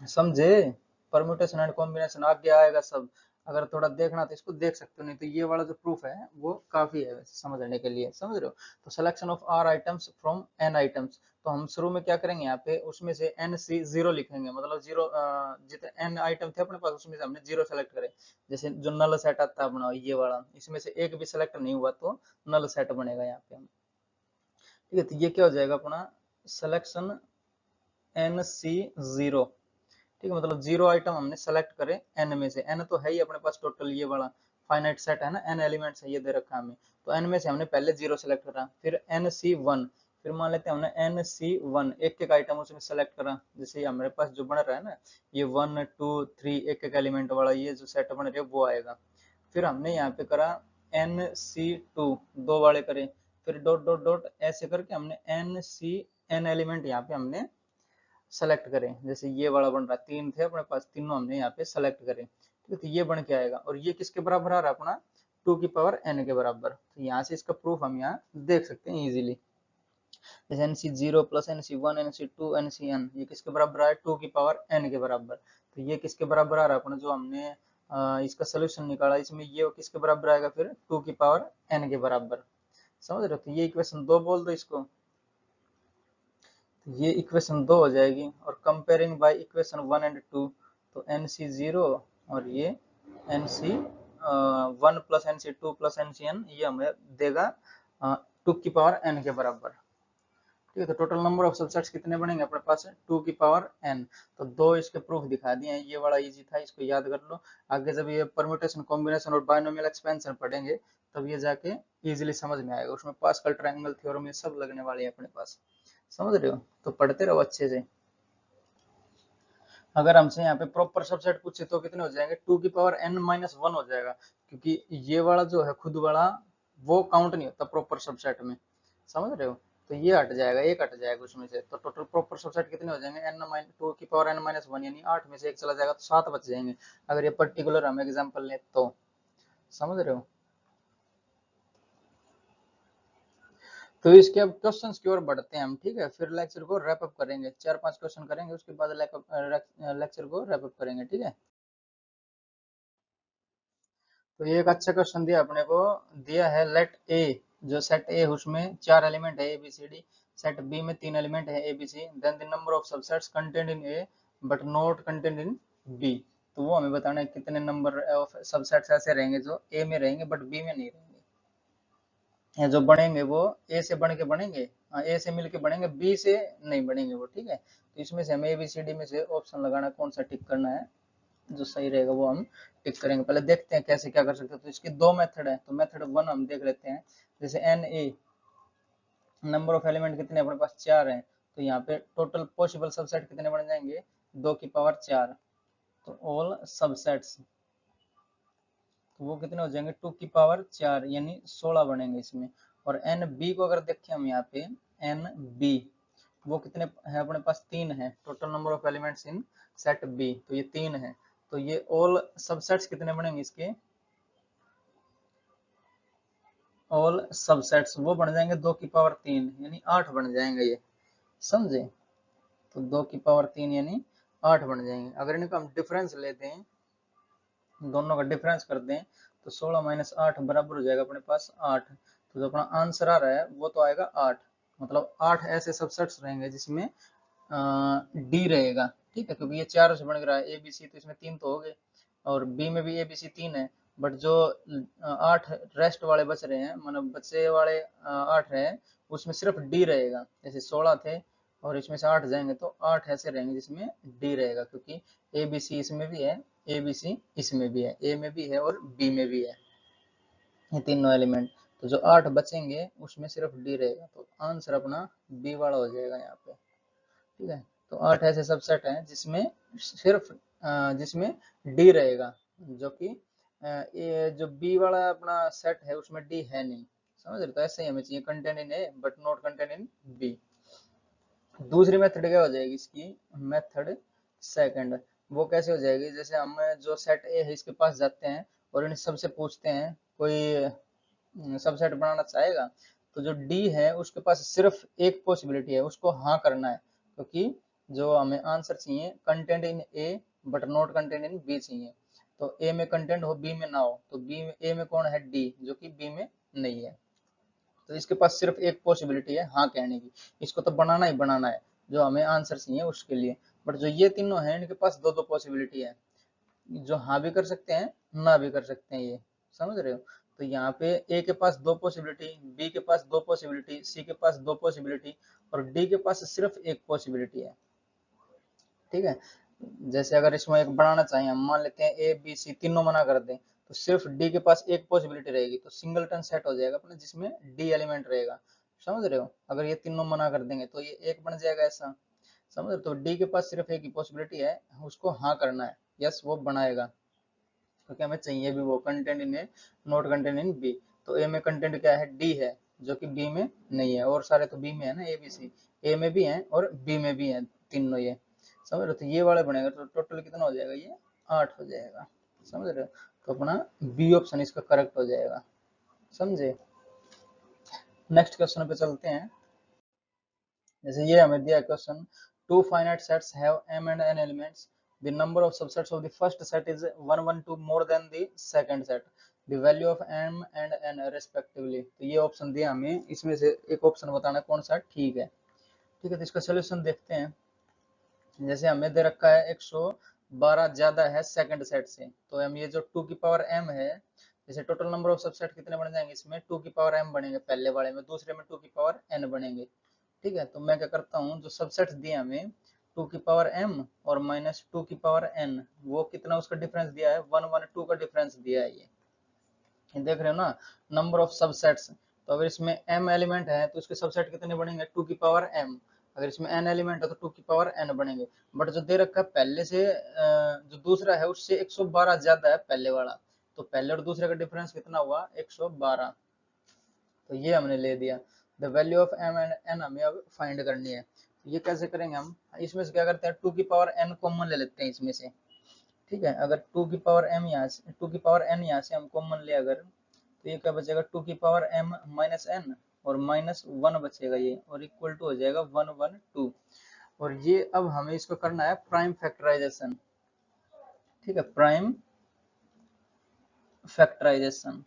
समझे। परम्यूटेशन एंड कॉम्बिनेशन आगे आएगा सब। अगर थोड़ा देखना तो इसको देख सकते हो, नहीं तो ये वाला जो प्रूफ है वो काफी है वैसे समझने के लिए, समझ रहे हो। तो selection of r items from n items, तो हम शुरू में क्या करेंगे, यहाँ पे उसमें से एन सी जीरो लिखेंगे, मतलब जीरो, जितने एन आइटम थे अपने पास उसमें से हमने जीरो सेलेक्ट करे। जैसे जो नल सेट आता है अपना ये वाला, इसमें से एक भी सिलेक्ट नहीं हुआ तो नल सेट बनेगा यहाँ पे हम, ठीक है। तो ये क्या हो जाएगा अपना, सिलेक्शन एन सी जीरो, ठीक है। मतलब जीरो आइटम हमने सेलेक्ट करे एन में से। एन तो है ही अपने पास टोटल, ये वाला फाइनाइट सेट है ना, एन एलिमेंट्स है ये दे रखा है हमें। तो एन में से हमने पहले जीरो सेलेक्ट करा, फिर एन सी वन, फिर मान लेते हैं हमने एन सी वन, एक एक आइटम उसमें सेलेक्ट करा। जैसे हमारे पास जो बन रहा है ना, ये 1 2 3 एक एक एलिमेंट वाला ये जो सेट बन रहा है वो आएगा। फिर हमने यहाँ पे करा एन सी टू, दो वाले करे, फिर डॉट डॉट डॉट ऐसे करके हमने एन सी एन एलिमेंट यहाँ पे हमने सेलेक्ट करें। जैसे ये वाला बन रहा है, तीन थे अपने पास, तीनों हमने यहाँ पे सेलेक्ट करें, ठीक है। तो ये बन के आएगा, और ये किसके बराबर आ रहा है अपना, 2 की पावर n के बराबर। तो यहाँ से इसका प्रूफ हम यहाँ देख सकते हैं इजीली। जैसे n C zero plus n C one n C two n C n, ये किसके बराबर आया, 2 की पावर n के बराबर। तो ये किसके बराबर आ रहा है अपना, जो हमने इसका सोल्यूशन निकाला, इसमें ये किसके बराबर आएगा फिर, 2 की पावर n के बराबर, समझ रहे हो। तो ये इक्वेशन 2 बोल दो इसको, ये इक्वेशन 2 हो जाएगी। और कंपेयरिंग बाय इक्वेशन 1 and 2, तो एन सी जीरो और ये n C one plus n C two plus n C n, ये हमें देगा 2 की पावर n के बराबर, ठीक है। तो टोटल नंबर ऑफ सबसेट्स कितने बनेंगे अपने पास, 2 की पावर n। तो दो इसके प्रूफ दिखा दिए हैं, ये बड़ा इजी था, इसको याद कर लो। आगे जब ये परम्यूटेशन कॉम्बिनेशन और बायनोमियल एक्सपेंशन पढ़ेंगे तब ये जाके इजीली समझ में आएगा। उसमें पास्कल ट्रायंगल थ्योरम ये सब लगने वाले हैं अपने पास, समझ रहे हो। तो पढ़ते रहो अच्छे से। अगर हमसे यहाँ पे प्रॉपर सबसेट पूछे तो कितने हो जाएंगे, 2 की पावर n-1 हो जाएगा, क्योंकि ये वाला जो है खुद वाला वो काउंट नहीं होता प्रॉपर सबसेट में, समझ रहे हो। तो ये हट जाएगा, एक हट जाएगा उसमें से। तो टोटल प्रॉपर सबसेट कितने हो जाएंगे, n-2 की पावर n-1, यानी 8 में से एक चला जाएगा तो 7 बच जाएंगे, अगर ये पर्टिकुलर हम एग्जाम्पल लें तो, समझ रहे हो। तो इसके अब क्वेश्चंस की ओर बढ़ते हैं हम, ठीक है। फिर लेक्चर को रैप अप करेंगे, 4-5 क्वेश्चन करेंगे, उसके बाद लेक्चर को रैप अप करेंगे, ठीक है। तो ये एक अच्छा क्वेश्चन दिया अपने को, दिया है लेट ए, जो सेट ए उसमें 4 एलिमेंट है A B C D, set B में 3 एलिमेंट है A B C, then the number of subsets contained in A but not contained in B. तो वो हमें बताना है कितने नंबर ऑफ सबसेट्स ऐसे रहेंगे जो ए में रहेंगे बट बी में नहीं रहेंगे, या जो बनेंगे वो ए से बन के बनेंगे, ए से मिलके बनेंगे, बी से नहीं बनेंगे वो, ठीक है। तो इसमें से हमें ए बी सी डी में से ऑप्शन लगाना, कौन सा टिक करना है जो सही रहेगा वो हम टिक करेंगे। पहले देखते हैं कैसे क्या कर सकते हैं। तो इसके दो मेथड है, तो मेथड 1 हम देख लेते हैं। जैसे n A, number of element कितने अपने पास 4 हैं, तो यहाँ पे टोटल पॉसिबल सबसेट कितने बन जाएंगे, 2 की पावर 4। तो ऑल सबसेट्स, तो वो कितने हो जाएंगे, 2 की पावर 4 यानी 16 बनेंगे इसमें। और एन बी को अगर देखें हम यहाँ पे, एन बी वो कितने है अपने पास, 3 है। Total number of elements in set B, तो ये 3 है। तो ये ऑल सबसेट्स कितने बनेंगे इसके, ऑल सबसेट्स वो बन जाएंगे 2 की पावर 3 यानी 8 बन जाएंगे ये, समझे। तो 2 की पावर 3 यानी 8 बन जाएंगे। अगर इनका हम डिफरेंस लेते हैं, दोनों का डिफरेंस करते हैं, तो 16 माइनस 8 बराबर हो जाएगा अपने पास 8। तो जो अपना आंसर आ रहा है वो तो आएगा 8। मतलब 8 ऐसे सबसेट्स रहेंगे जिसमें डी रहेगा। ठीक है, क्योंकि ये 4 से बन रहा है ए बी सी, तो इसमें 3 तो हो गए, और बी में भी ए बी सी 3 है। बट जो 8 रेस्ट वाले बच रहे हैं, मतलब बचे वाले 8 रहे, उसमें सिर्फ डी रहेगा। जैसे 16 थे और इसमें से 8 जाएंगे तो 8 ऐसे रहेंगे जिसमें डी रहेगा, क्योंकि ए बी सी इसमें भी है, ए बी सी इसमें भी है, ए में भी है और बी में भी है, ये तीनों एलिमेंट। तो जो 8 बचेंगे उसमें सिर्फ डी रहेगा, तो आंसर अपना बी वाला हो जाएगा यहाँ पे। ठीक है, तो 8 ऐसे सबसेट हैं जिसमें सिर्फ जिसमें डी रहेगा, जो कि ये जो बी वाला अपना सेट है उसमें डी है नहीं। समझ रहे? तो ऐसे ही हमें चाहिए content in A but not content in B. दूसरी मेथड क्या हो जाएगी इसकी, मेथड सेकंड। वो कैसे हो जाएगी, जैसे हम जो सेट ए है इसके पास जाते हैं और इन सबसे पूछते हैं कोई सबसेट बनाना चाहेगा, तो जो डी है उसके पास सिर्फ एक पॉसिबिलिटी है, उसको हाँ करना है, क्योंकि जो हमें आंसर चाहिए content in A but not content in B चाहिए। तो ए में कंटेंट हो बी में ना हो, तो बी में ए में कौन है, डी, जो कि बी में नहीं है। तो इसके पास सिर्फ एक पॉसिबिलिटी है हाँ कहने की, इसको तो बनाना ही बनाना है जो हमें आंसर चाहिए उसके लिए। बट जो ये तीनों हैं इनके पास दो दो पॉसिबिलिटी है, जो हाँ भी कर सकते हैं ना भी कर सकते हैं ये। समझ रहे हो? तो यहाँ पे ए के पास दो पॉसिबिलिटी, बी के पास दो पॉसिबिलिटी, सी के पास दो पॉसिबिलिटी, और डी के पास सिर्फ एक पॉसिबिलिटी है। ठीक है, जैसे अगर इसमें एक बनाना चाहिए, हम मान लेते हैं ए बी सी तीनों मना कर दें, तो सिर्फ डी के पास एक पॉसिबिलिटी रहेगी, तो सिंगलटन सेट हो जाएगा अपना जिसमें डी एलिमेंट रहेगा। समझ रहे हो? अगर ये तीनों मना कर देंगे तो ये एक बन जाएगा ऐसा। समझ रहे हो? तो डी के पास सिर्फ एक ही पॉसिबिलिटी है, उसको हाँ करना है, यस वो बनाएगा, क्योंकि हमें चाहिए भी वो content in A not content in B. तो ए में कंटेंट क्या है, डी है, जो कि बी में नहीं है, और सारे तो बी में है ना, ए बी सी ए में भी है और बी में भी है तीनों ये। समझ रहे हो? तो ये वाला बनेगा, तो टोटल कितना हो जाएगा, ये 8 हो जाएगा। समझ रहे हो? तो अपना बी ऑप्शन इसका करेक्ट हो जाएगा। समझे? नेक्स्ट क्वेश्चन पे चलते हैं। जैसे ये हमें दिया question, two finite sets have m and n elements, the number of subsets of the first set is 1 1 2 more than the second set, the value of m and n respectively। तो ये option दिया हमें, इसमें से एक option बताना कौन सा ठीक है। ठीक है, तो इसका सोल्यूशन देखते हैं। जैसे हमें दे रखा है 112 ज्यादा है सेकंड सेट से, तो हम ये जो 2 की पावर m है, जैसे टोटल नंबर ऑफ सबसेट कितने बन जाएंगे, इसमें 2 की पावर m बनेंगे पहले वाले में, दूसरे में 2 की पावर n बनेंगे। ठीक है, तो मैं क्या करता हूँ, जो सबसेट दिया हमें 2 की पावर m और माइनस 2 की पावर n, वो कितना उसका डिफरेंस दिया है, 1 1 2 का डिफरेंस दिया है ये देख रहे हो ना, नंबर ऑफ सबसेट्स। तो अगर इसमें m एलिमेंट है तो इसके सबसेट कितने बनेंगे, 2 की पावर m। अगर इसमें n एलिमेंट है तो 2 की पावर n बनेंगे। बट जो दे रखा है पहले से जो दूसरा है उससे 112 ज्यादा है पहले वाला, तो पहले और दूसरे का डिफरेंस कितना हुआ, 112। तो ये हमने ले दिया। The value of m and n हमें अब फाइंड करनी है। ये कैसे करेंगे हम, इसमें से क्या करते हैं, 2 की पावर n कॉमन ले लेते हैं इसमें से। ठीक है, अगर 2 की पावर m यहाँ से 2 की पावर n यहाँ से हम कॉमन ले अगर, तो ये क्या बचेगा, 2 की पावर m माइनस n और माइनस 1 बचेगा ये, और इक्वल टू हो जाएगा 1 1 2। और ये अब हमें इसको करना है प्राइम फैक्टराइजेशन। ठीक है, प्राइम फैक्टराइजेशन।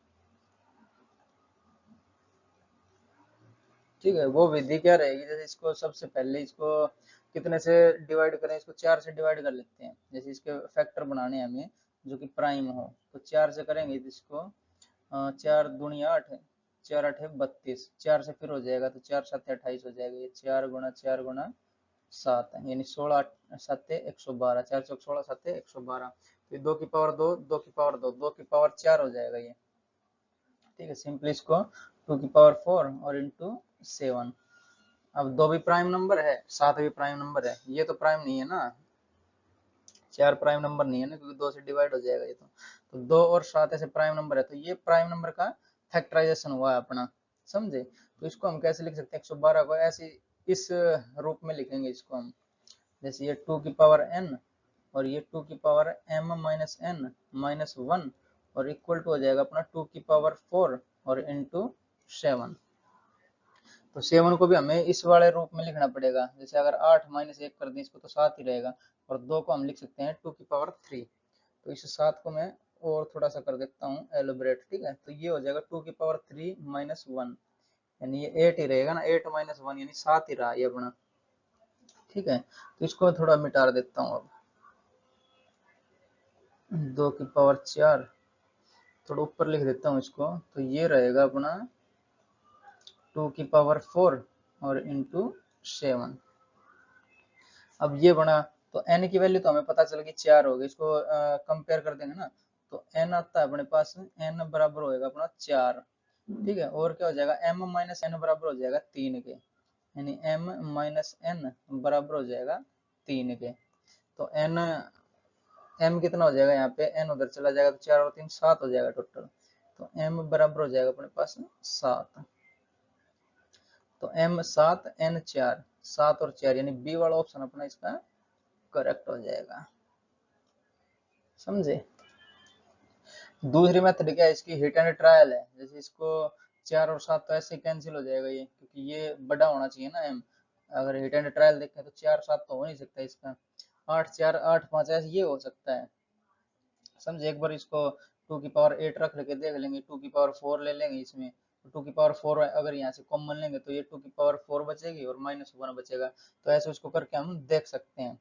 ठीक है, वो विधि क्या रहेगी, जैसे इसको सबसे पहले इसको कितने से डिवाइड करें, इसको 4 से डिवाइड कर लेते हैं। जैसे इसके फैक्टर बनाने हैं हमें जो कि प्राइम हो, तो 4 से करेंगे तो इसको 4 दूनी 8 है, 4 8 है 32, 4 से फिर हो जाएगा तो 4 7 28 हो जाएगा, ये 4 गुना 7 है, यानी 16 7 112, 4 चौक 16 7 112। तो 2 की पावर 2, 2 की पावर 2, 2 की पावर 4 हो जाएगा ये। ठीक है, सिंपली इसको 2 की पावर 4 और इंटू 7। अब 2 भी प्राइम नंबर है, 7 भी प्राइम नंबर है, ये तो प्राइम नहीं है ना, 4 प्राइम नंबर नहीं है ना, क्योंकि 2 से डिवाइड हो जाएगा ये तो 2 और 7 ऐसे प्राइम नंबर है, तो ये प्राइम नंबर का फैक्टराइजेशन हुआ है अपना। समझे? तो इसको हम कैसे लिख सकते हैं, 112 को ऐसे इस रूप में लिखेंगे इसको हम, जैसे ये 2 की पावर n और ये 2 की power m minus n minus 1 और इक्वल टू हो जाएगा अपना 2 की पावर 4 और इंटू 7। तो 7 को भी हमें इस वाले रूप में लिखना पड़ेगा, जैसे अगर 8 माइनस 1 कर दें इसको तो 7 ही रहेगा, और 2 को हम लिख सकते हैं 2 की पावर 3। तो इस 7 को मैं और थोड़ा सा कर देता हूँ एलोबरेट, ठीक है। तो ये हो जाएगा 2 की पावर 3 माइनस 1, यानी ये 8 ही रहेगा ना, 8 माइनस 1 यानी 7 ही रहा ये अपना, ठीक है। तो इसको थोड़ा मिटा देता हूँ अब, 2 की पावर 4, थोड़ा ऊपर लिख देता हूँ इसको, तो ये रहेगा अपना 2 की पावर 4 और इंटू 7। अब ये बना, तो n की वैल्यू तो हमें पता चल गई 4 हो गई, इसको कंपेयर कर देंगे ना, तो n आता है अपने पास, n बराबर होएगा अपना 4, ठीक है। और क्या हो जाएगा, m माइनस n बराबर हो जाएगा 3 के, यानी m माइनस n बराबर हो जाएगा 3 के। तो n m कितना हो जाएगा, यहाँ पे n उधर चला जाएगा तो 4 और 3 7 हो जाएगा टोटल, तो m बराबर हो जाएगा अपने पास 7। तो m 7 n 4, 7 और 4 यानी बी वाला ऑप्शन अपना इसका करेक्ट हो जाएगा, समझे। दूसरी मेथड क्या है इसकी, हिट एंड ट्रायल है। जैसे इसको 4 और 7 तो ऐसे कैंसिल हो जाएगा ये, क्योंकि ये बड़ा होना चाहिए ना m। अगर हिट एंड ट्रायल देखें तो 4 7 तो हो नहीं सकता इसका, 8 4 8 5 ऐसे ये हो सकता है, समझे। एक बार इसको 2 की पावर 8 रख लेके देख लेंगे, 2 की पावर 4 ले लेंगे इसमें, तो 2 की पावर 4 अगर यहाँ से कॉमन लेंगे तो ये 2 की पावर 4 बचेगी और माइनस 1 बचेगा, तो ऐसे उसको करके हम देख सकते हैं,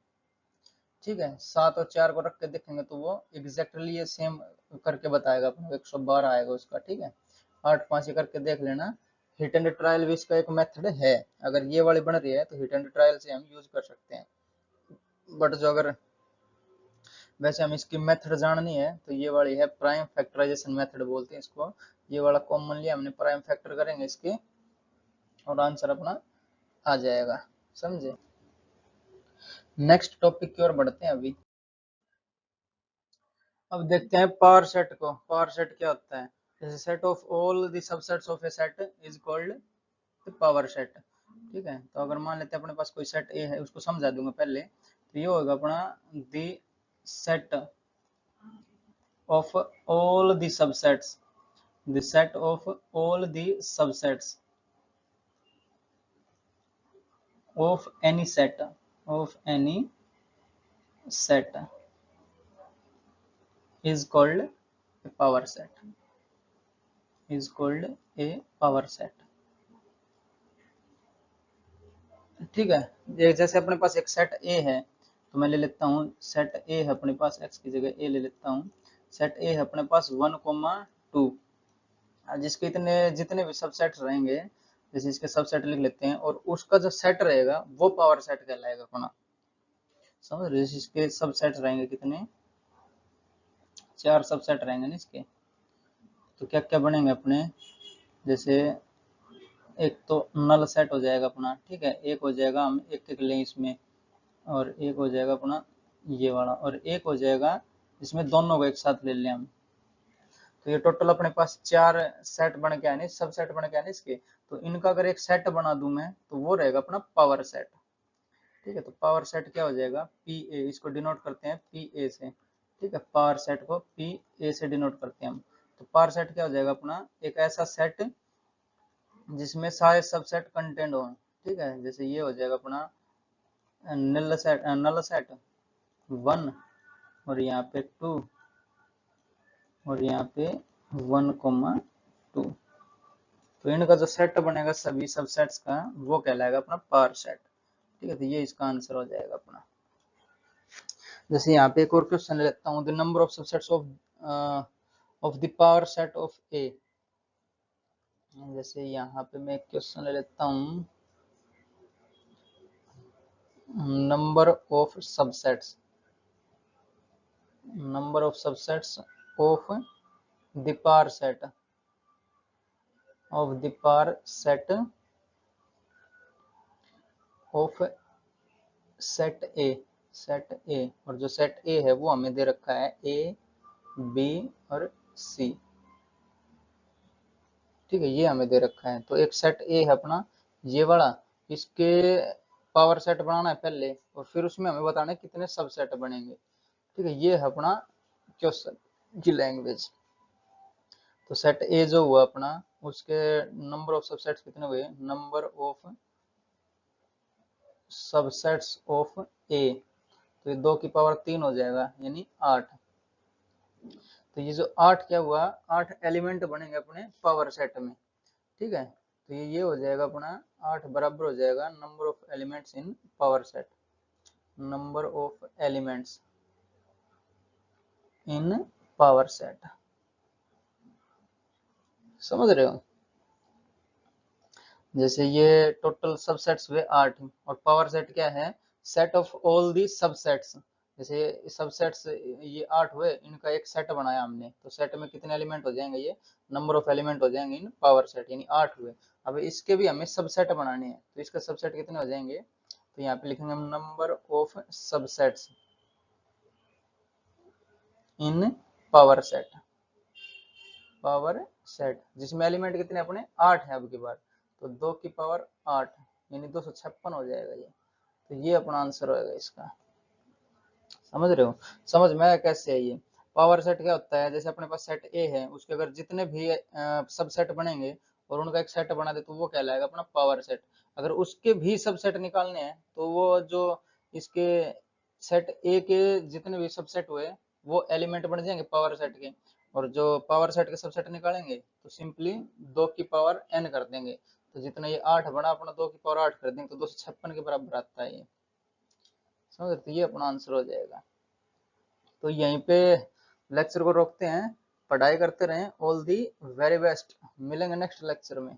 ठीक है। 7 और 4 को रख के देखेंगे तो वो एग्जैक्टली ये सेम करके बताएगा अपने 112 आएगा उसका, ठीक है। 8 5 करके देख लेना। हिट एंड ट्रायल भी इसका एक मेथड है, अगर ये वाली बन रही है तो हिट एंड ट्रायल से हम यूज कर सकते हैं, बट जो अगर वैसे हम इसकी मेथड जाननी है तो ये वाली है प्राइम फैक्टराइजेशन मेथड बोलते हैं इसको, ये वाला कॉमनली हमने प्राइम फैक्टर करेंगे इसके और आंसर अपना आ जाएगा, समझे। नेक्स्ट टॉपिक की ओर बढ़ते हैं अभी। अब देखते हैं पावर सेट को। पावर सेट क्या होता है, जैसे set of all the subsets of A set is called power set, ठीक है। तो अगर मान लेते हैं अपने पास कोई सेट ए है, उसको समझा दूंगा पहले, तो ये होगा अपना the set of all the subsets, the set of all the subsets of any set, of any set is called a power set, is called a power set, ठीक है। ये जैसे अपने पास एक सेट ए है, तो मैं ले लेता हूँ सेट ए है अपने पास, x की जगह ए ले लेता हूँ, सेट ए है अपने पास 1,2, जिसके इतने जितने भी सबसेट रहेंगे, जैसे इसके सबसेट लिख लेते हैं, और उसका जो सेट रहेगा वो पावर सेट कहलाएगा अपना, समझ रहे। इसके सबसेट रहेंगे कितने, 4 सबसेट रहेंगे ना इसके, तो क्या क्या बनेंगे अपने, जैसे एक तो नल सेट हो जाएगा अपना, ठीक है। एक हो जाएगा, हम एक एक लें इसमें, और एक हो जाएगा अपना ये वाला, और एक हो जाएगा इसमें दोनों को एक साथ ले लें हम, तो ये टोटल अपने पास 4 सेट बन के आए नहीं, सब सेट बन के आए नहीं इसके। तो इनका अगर एक सेट बना दूं मैं तो वो रहेगा अपना पावर सेट, ठीक है। तो पावर सेट क्या हो जाएगा, पी ए, इसको डिनोट करते हैं पी ए से, ठीक है। पावर सेट को पी ए से डिनोट करते हैं हम। तो पावर सेट क्या हो जाएगा अपना, एक ऐसा सेट जिसमें सारे सबसेट कंटेंट हो, ठीक है। जैसे ये हो जाएगा अपना नल सेट 1, और यहाँ पे 2, और यहाँ पे 1,2, तो इनका जो सेट बनेगा सभी सबसेट्स का वो कहलाएगा अपना पावर सेट, ठीक है। तो ये इसका आंसर हो जाएगा अपना। जैसे यहाँ पे एक और क्वेश्चन लेता हूँ, the number of subsets of the power set of A. जैसे यहाँ पे मैं एक क्वेश्चन ले लेता हूँ, number of subsets, number of subsets of the power set, of the power set of set A, set A, और जो सेट ए है वो हमें दे रखा है ए बी और सी, ठीक है। ये हमें दे रखा है, तो एक सेट ए है अपना ये वाला, इसके पावर सेट बनाना है पहले, और फिर उसमें हमें बताना है कितने सब सेट बनेंगे, ठीक है। ये है अपना क्वेश्चन की लैंग्वेज। तो सेट ए जो हुआ अपना, उसके नंबर ऑफ सबसेट्स कितने हुए, number of subsets of A, तो ये 2 की पावर 3 हो जाएगा यानी 8। तो ये जो 8 क्या हुआ, 8 एलिमेंट बनेंगे अपने पावर सेट में। ठीक है, तो ये हो जाएगा अपना 8 बराबर हो जाएगा number of elements in power set, number of elements in power set. समझ रहे हो? जैसे ये टोटल सबसेट्स हुए 8 और पावर सेट क्या है, set of all the subsets. जैसे सबसेट्स ये 8 हुए, इनका एक सेट बनाया हमने, तो सेट में कितने एलिमेंट हो जाएंगे, ये नंबर ऑफ एलिमेंट हो जाएंगे इन पावर सेट, यानी 8 हुए। अब इसके भी हमें सबसेट बनाने हैं, तो इसका सबसेट कितने हो जाएंगे, तो यहाँ पे लिखेंगे हम number of subsets in power set, power set जिसमें एलिमेंट कितने अपने 8 है अब की बार, तो 2 की पावर 8 यानी 256 हो जाएगा ये। तो ये अपना आंसर होएगा इसका। समझ रहे हो? समझ में आया कैसे है ये? पावर सेट क्या होता है, जैसे अपने पास सेट ए है, उसके अगर जितने भी सब सेट बनेंगे और उनका एक सेट बना दे तो वो कहलाएगा अपना पावर सेट। अगर उसके भी सब सेट निकालने हैं तो वो जो इसके सेट ए के जितने भी सबसेट हुए वो एलिमेंट बन जाएंगे पावर सेट के, और जो पावर सेट के सबसेट निकालेंगे तो सिंपली 2 की पावर n कर देंगे, तो जितना ये 8 बना अपना 2 की पावर 8 कर देंगे, तो 256 के बराबर आता है ये। समझ रहे? तो ये अपना आंसर हो जाएगा। तो यहीं पे लेक्चर को रोकते हैं, पढ़ाई करते रहें। ऑल दी वेरी बेस्ट, मिलेंगे नेक्स्ट लेक्चर में।